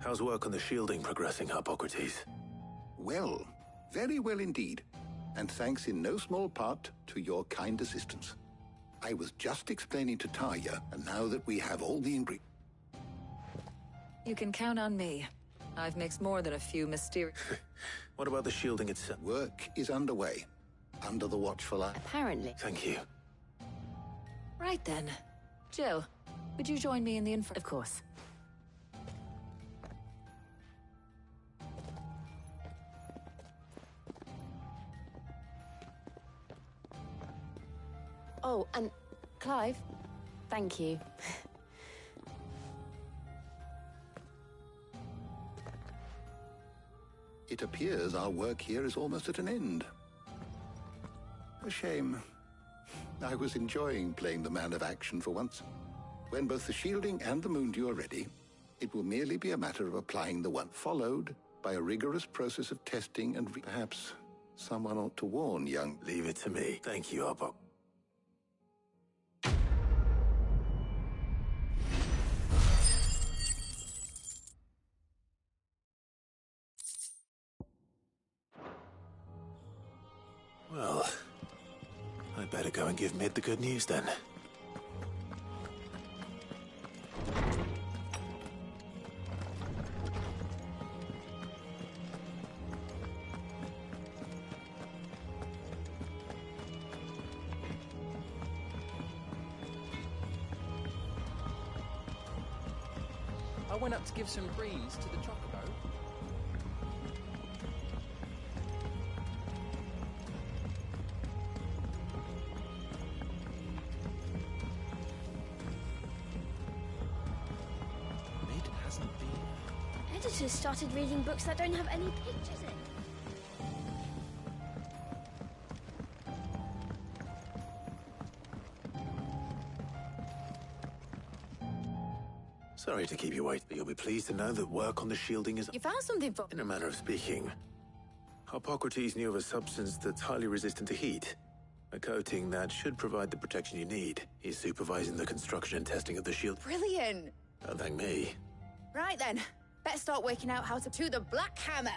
How's work on the shielding progressing, Harpocrates? Well, very well indeed. And thanks in no small part to your kind assistance. I was just explaining to Tarja, and now that we have all the ingredients... You can count on me. I've mixed more than a few mysterious... What about the shielding itself? Work is underway, under the watchful eye. Apparently. Thank you. Right then. Jill, would you join me in the Of course. Oh, and Clive, thank you. It appears our work here is almost at an end. A shame. I was enjoying playing the man of action for once. When both the shielding and the Moondew are ready, it will merely be a matter of applying the one, followed by a rigorous process of testing and perhaps someone ought to warn young... Leave it to me. Thank you, Harpo. Well, I'd better go and give Mid the good news then. I went up to give some breeze to the chocobo. Editors started reading books that don't have any pictures in. Sorry to keep you waiting, but you'll be pleased to know that work on the shielding is... You found something for... In a manner of speaking, Harpocrates knew of a substance that's highly resistant to heat. A coating that should provide the protection you need. He's supervising the construction and testing of the shield. Brilliant! Don't thank me. Right then, better start working out how to do the Black Hammer.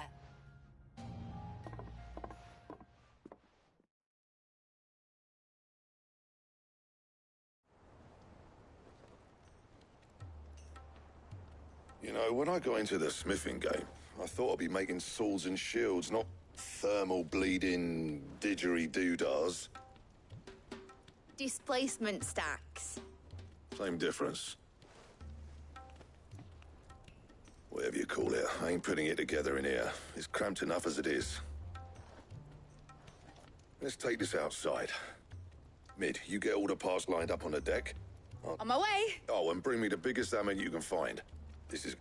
You know, when I got into the smithing game, I thought I'd be making swords and shields, not thermal bleeding didgeridoo-dahs. Displacement stacks. Same difference. Whatever you call it, I ain't putting it together in here. It's cramped enough as it is. Let's take this outside. Mid, you get all the parts lined up on the deck. On my way. Oh, and bring me the biggest hammer you can find. This is...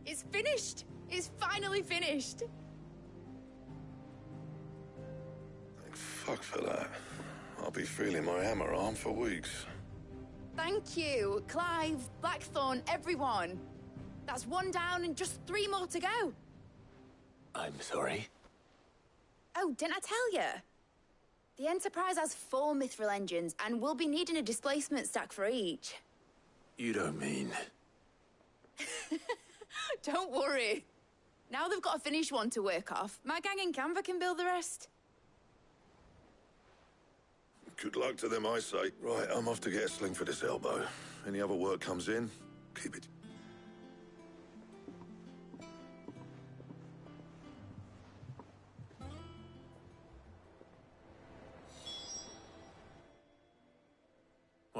It's finished. It's finally finished. Thank fuck for that. I'll be feeling my hammer arm for weeks. Thank you, Clive, Blackthorn, everyone. That's one down and just 3 more to go. I'm sorry. Oh, didn't I tell you? The Enterprise has 4 mithril engines, and we'll be needing a displacement stack for each. You don't mean... Don't worry. Now they've got a finished one to work off. My gang in Canva can build the rest. Good luck to them, I say. Right, I'm off to get a sling for this elbow. Any other work comes in, keep it.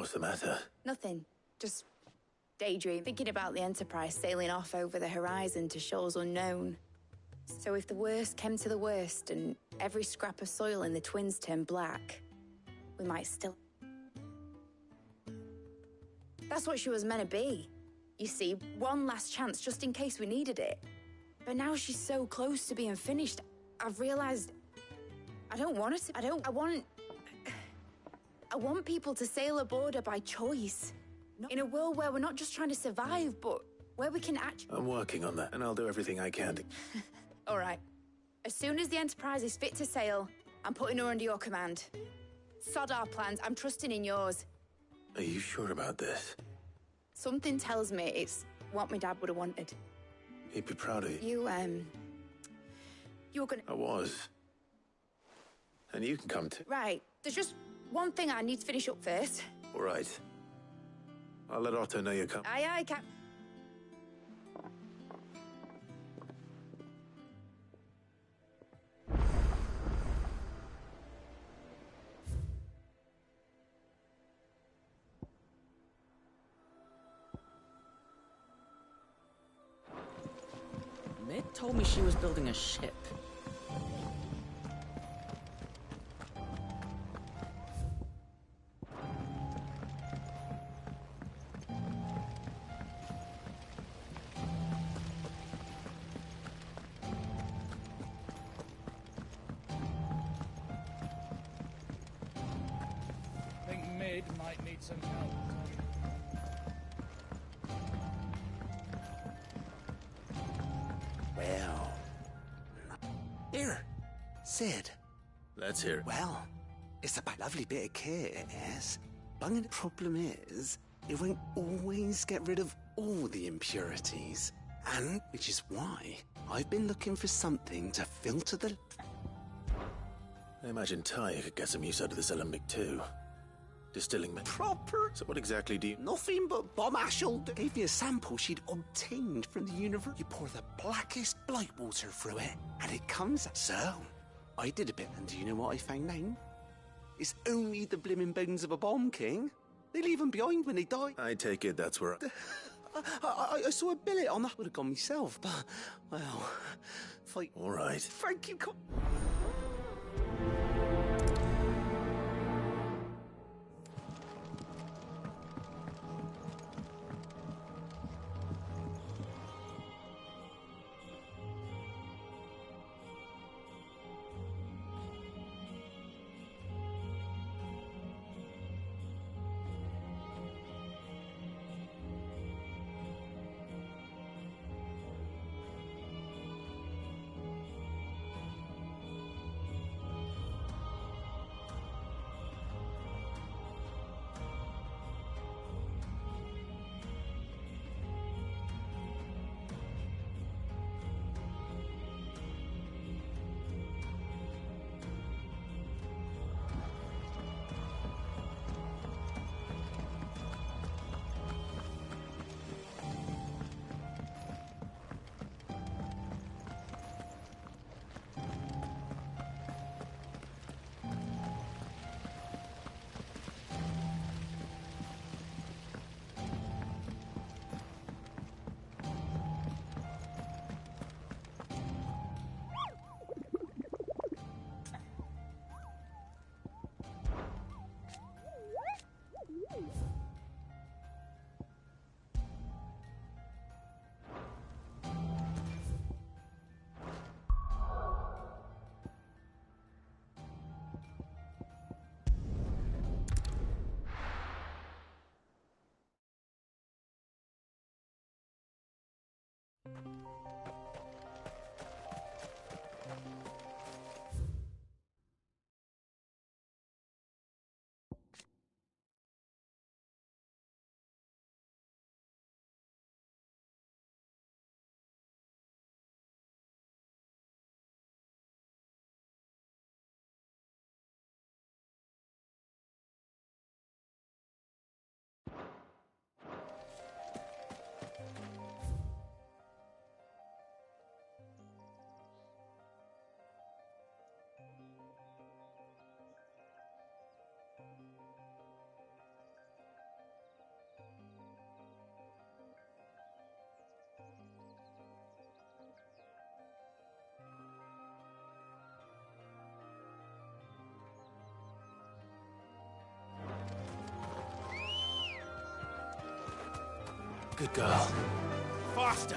What's the matter? Nothing. Just daydream. Thinking about the Enterprise sailing off over the horizon to shores unknown. So if the worst came to the worst and every scrap of soil in the Twins turned black, we might still... That's what she was meant to be. You see, one last chance just in case we needed it. But now she's so close to being finished, I've realized I don't want her to. I want people to sail aboard her by choice. In a world where we're not just trying to survive, but where we can actually... I'm working on that, and I'll do everything I can to... All right. As soon as the Enterprise is fit to sail, I'm putting her under your command. Sod our plans. I'm trusting in yours. Are you sure about this? Something tells me it's what my dad would have wanted. He'd be proud of you. You were gonna... I was. And you can come too. Right. There's just one thing I need to finish up first. All right. I'll let Otto know you come. Aye, aye, Cap. Mid told me she was building a ship. I think Mid might need some help. Well. Here, Sid. Let's hear it. Well, it's a lovely bit of kit, it is. But the problem is, it won't always get rid of all the impurities. And which is why I've been looking for something to filter the... I imagine Ty could get some use out of this alembic too. Distilling... Proper... So what exactly do you... Nothing but bomb ash'll gave me a sample she'd obtained from the universe. You pour the blackest blight water through it, and it comes out. So, I did a bit, and do you know what I found now? It's only the blimmin' bones of a bomb king. They leave them behind when they die. I take it that's where... I saw a billet on that. Would have gone myself, but, well... Fight... All right. Thank you, Good girl. Faster!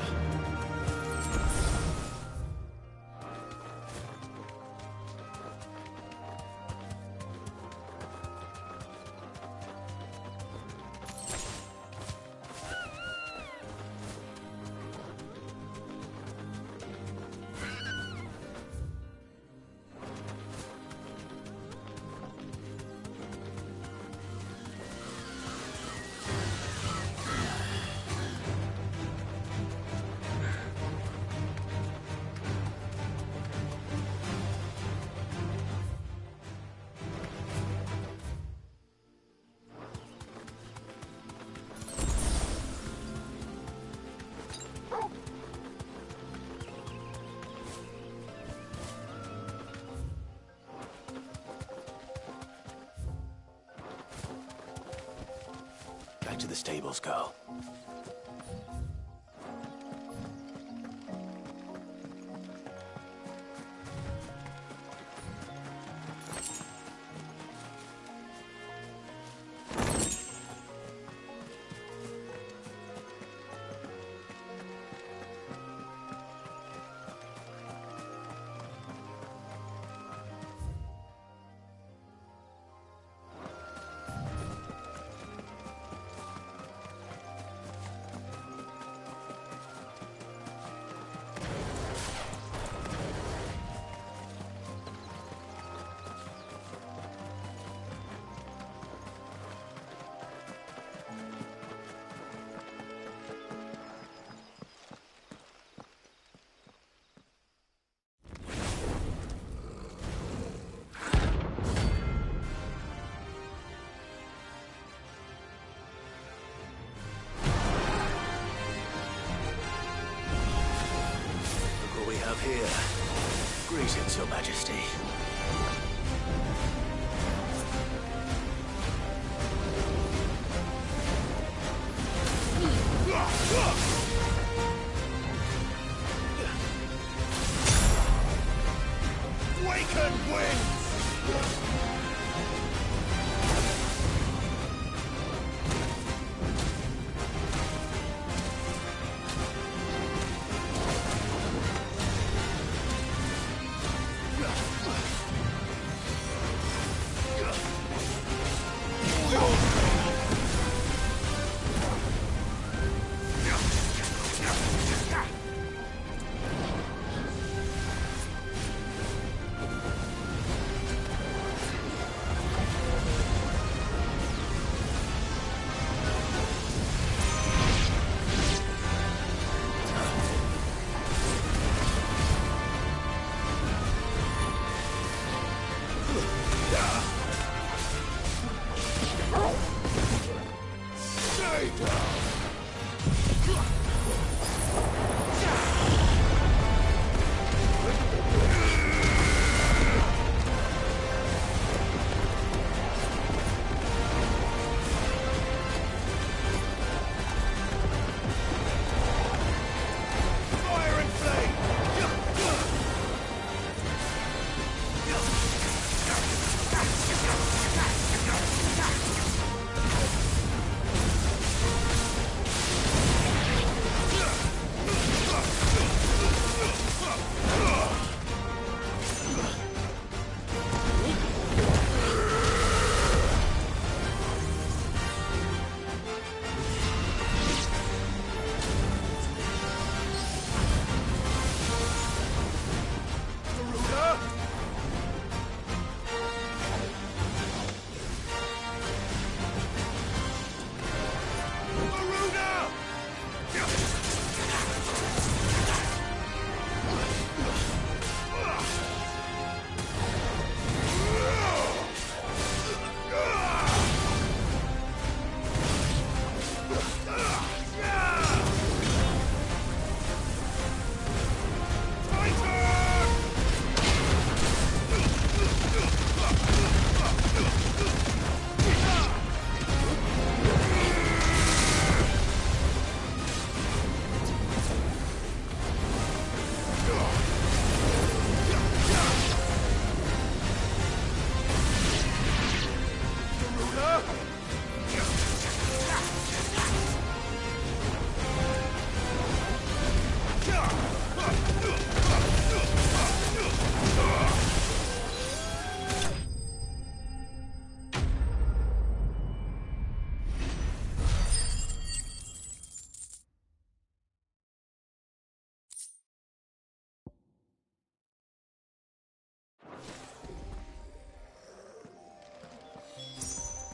Back to the stables, girl. Here. Greetings, Your Majesty. Waken winds!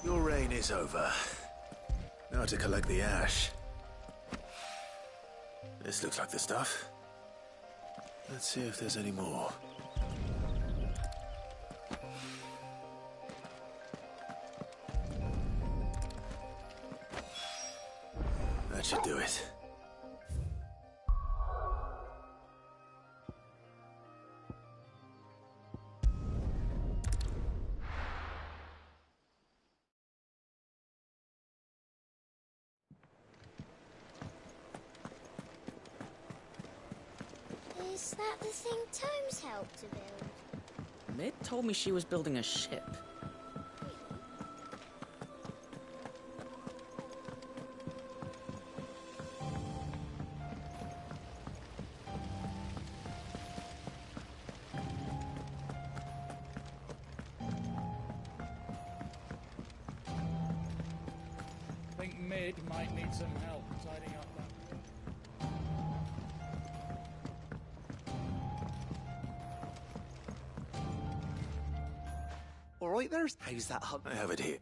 Your reign is over. Now to collect the ash. This looks like the stuff. Let's see if there's any more. That should do it. Is that the thing Tomes helped to build? Mid told me she was building a ship. I think Mid might need some help tidying up that. All right, there's. How's that hug? I have it here.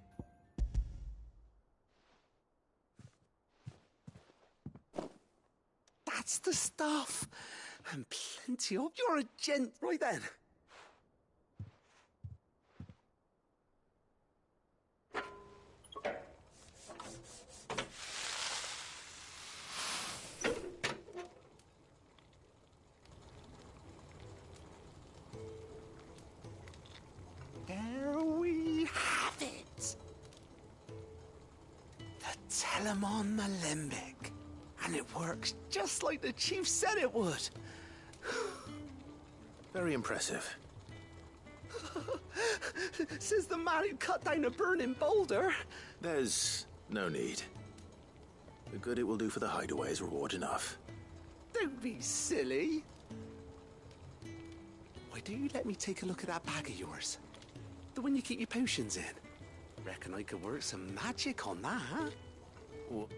That's the stuff. And plenty of. You're a gent. Right then. There we have it. The Telemon Alembic. And it works just like the chief said it would. Very impressive. Says the man who cut down a burning boulder. There's no need. The good it will do for the hideaway is reward enough. Don't be silly. Why don't you let me take a look at that bag of yours? The one you keep your potions in. Reckon I could work some magic on that. Well,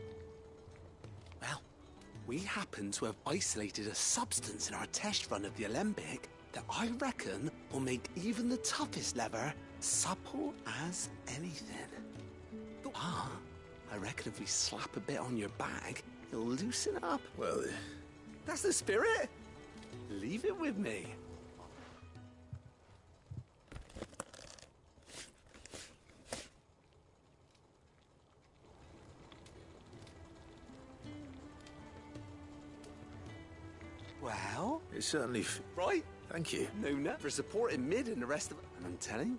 we happen to have isolated a substance in our test run of the Alembic that I reckon will make even the toughest lever supple as anything. I reckon if we slap a bit on your bag, it'll loosen up. Well, that's the spirit. Leave it with me. Well, it certainly. Right. Thank you. Nona, for supporting Mid and the rest of it. And I'm telling.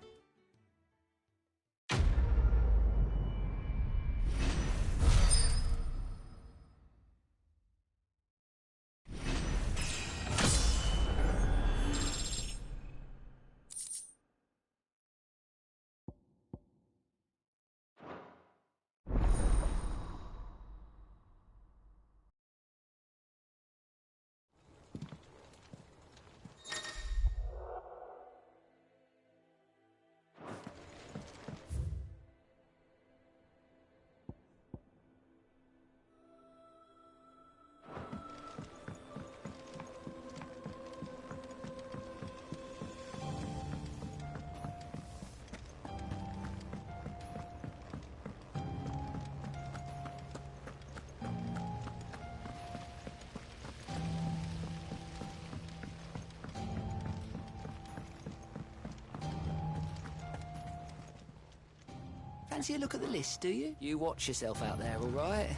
Fancy a look at the list, do you? You watch yourself out there, all right?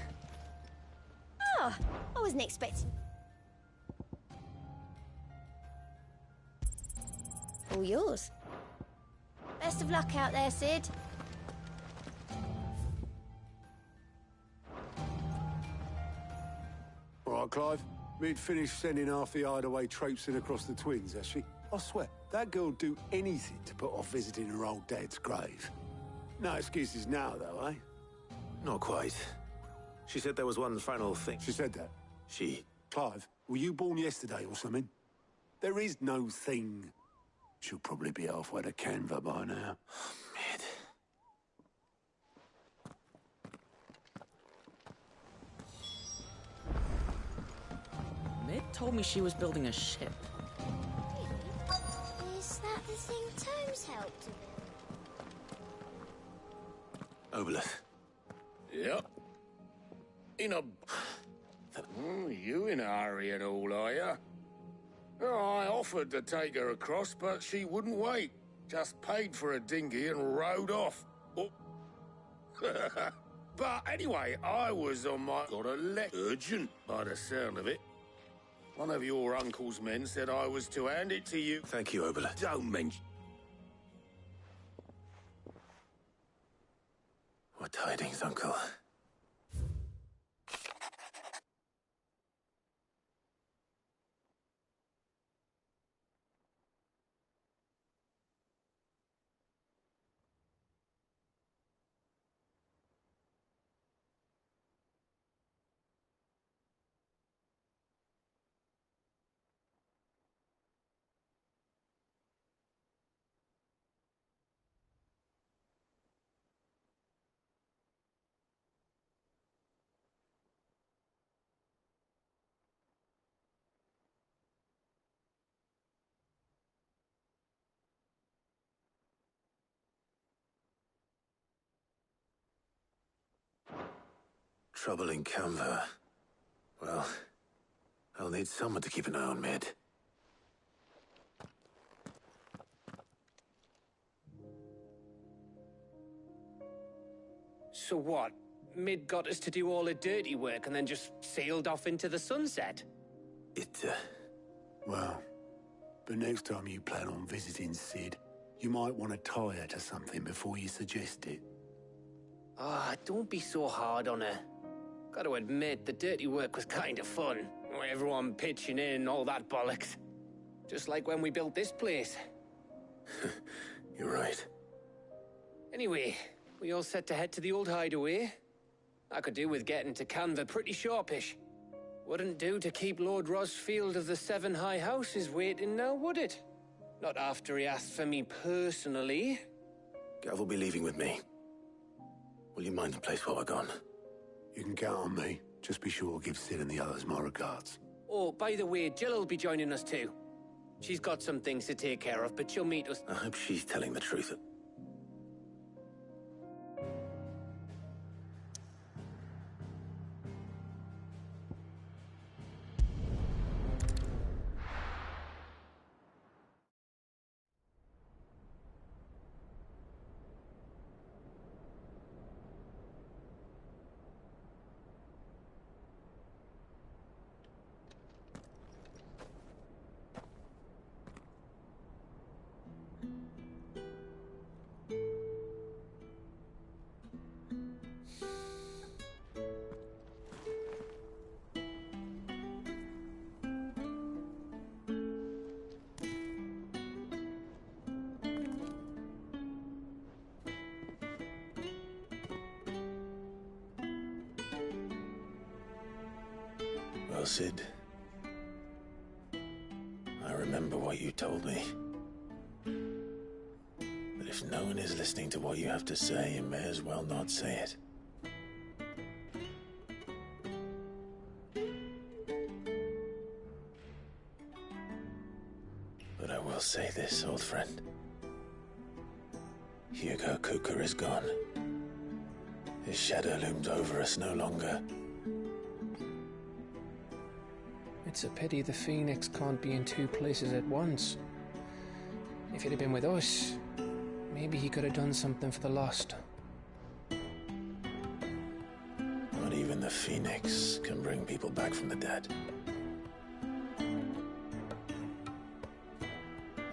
Oh, I wasn't expecting... All yours. Best of luck out there, Sid. All right, Clive. Mid finished sending half the hideaway traipsing across the twins, has she? I swear, that girl'd do anything to put off visiting her old dad's grave. No excuses now, though, eh? Not quite. She said there was one final thing. She said that? She. Clive, Were you born yesterday or something? There is no thing. She'll probably be halfway to Canva by now. Mid. Mid told me she was building a ship. Really? Is that the thing Tomes helped to build? Oboleth. Yep. You in a hurry at all, are you? Oh, I offered to take her across, but she wouldn't wait. Just paid for a dinghy and rowed off. Oh. But anyway, I was on my... Got a urgent, by the sound of it. One of your uncle's men said I was to hand it to you. Thank you, Oboleth. Don't mention... What tidings, Uncle? Trouble in Canva. Well, I'll need someone to keep an eye on Mid. So what? Mid got us to do all the dirty work and then just sailed off into the sunset? Well, but next time you plan on visiting Sid, you might want to tie her to something before you suggest it. Ah, don't be so hard on her. Gotta admit, the dirty work was kind of fun. Everyone pitching in, all that bollocks. Just like when we built this place. You're right. Anyway, we all set to head to the old hideaway. I could do with getting to Canva pretty sharpish. Wouldn't do to keep Lord Rosfield of the Seven High Houses waiting now, would it? Not after he asked for me personally. Gav will be leaving with me. Will you mind the place while we're gone? You can count on me. Just be sure to give Sid and the others my regards. Oh, by the way, Jill will be joining us too. She's got some things to take care of, but she'll meet us. I hope she's telling the truth. Well, Sid, I remember what you told me. But if no one is listening to what you have to say, you may as well not say it. But I will say this, old friend. Hugo Kuka is gone. His shadow looms over us no longer. It's a pity the Phoenix can't be in two places at once. If he'd have been with us, maybe he could have done something for the lost. Not even the Phoenix can bring people back from the dead.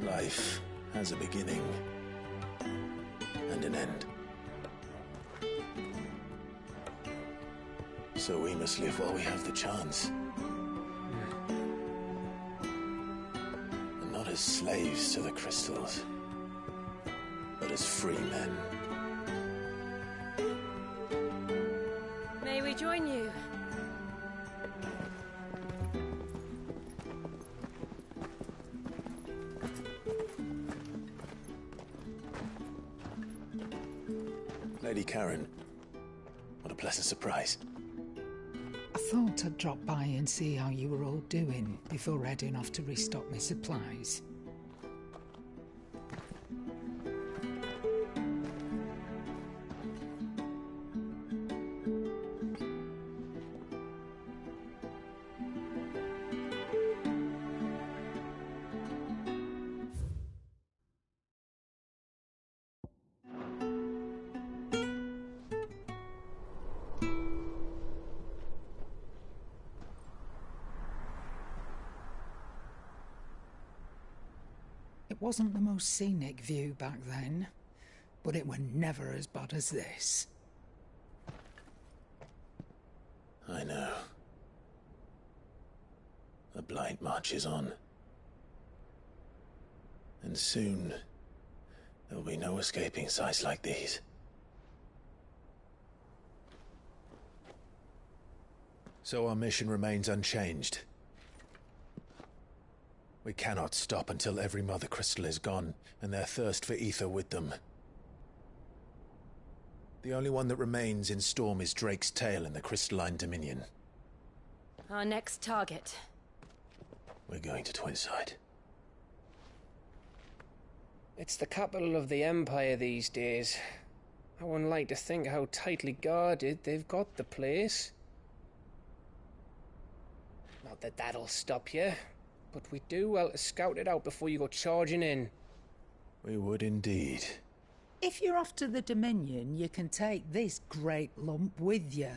Life has a beginning and an end. So we must live while we have the chance. And not as slaves to the crystals, but as free men. May we join you? Lady Karen. What a pleasant surprise. I thought I'd drop by and see how you were all doing before heading off to restock my supplies. It wasn't the most scenic view back then, but it were never as bad as this. I know. The blight marches on. And soon, there'll be no escaping sights like these. So our mission remains unchanged. We cannot stop until every Mother Crystal is gone, and their thirst for ether with them. The only one that remains in Storm is Drake's tail in the Crystalline Dominion. Our next target. We're going to Twinside. It's the capital of the Empire these days. I wouldn't like to think how tightly guarded they've got the place. Not that that'll stop you, but we do well to scout it out before you go charging in. We would indeed. If you're off to the Dominion, you can take this great lump with you.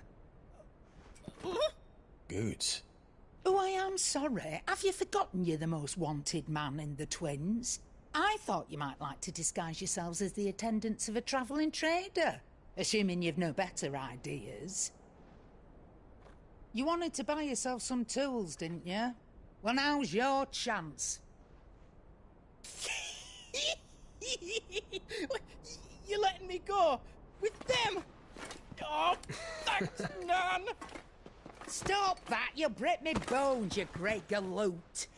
Goods. Oh, I am sorry. Have you forgotten you're the most wanted man in the Twins? I thought you might like to disguise yourselves as the attendants of a travelling trader, assuming you've no better ideas. You wanted to buy yourself some tools, didn't you? Well, now's your chance. You're letting me go? With them? Oh, thanks, Nan! Stop that! You'll break me bones, you great galoot!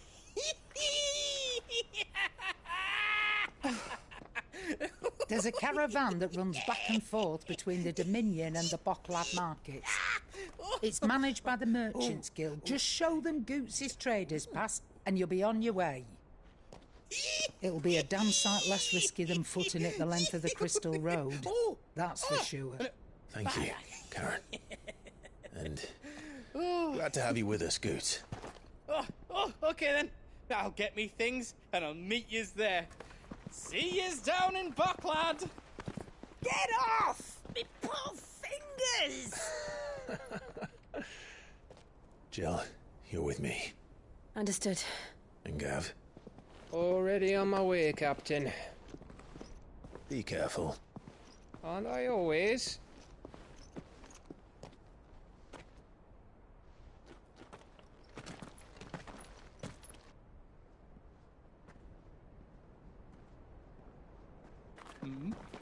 There's a caravan that runs back and forth between the Dominion and the Bocklad markets. It's managed by the Merchants Guild. Just show them Goots' traders pass and you'll be on your way. It'll be a damn sight less risky than footing it the length of the Crystal Road. That's for sure. Thank you, Karen. And glad to have you with us, Goots. Okay then. I'll get me things and I'll meet yous there. See yous down in Bocklad. Get off! Me poor fingers! Jill, you're with me. Understood. And Gav? Already on my way, Captain. Be careful. Aren't I always?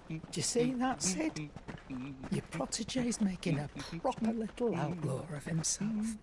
Do you see that, Sid? Your protege's making a proper little outlaw of himself.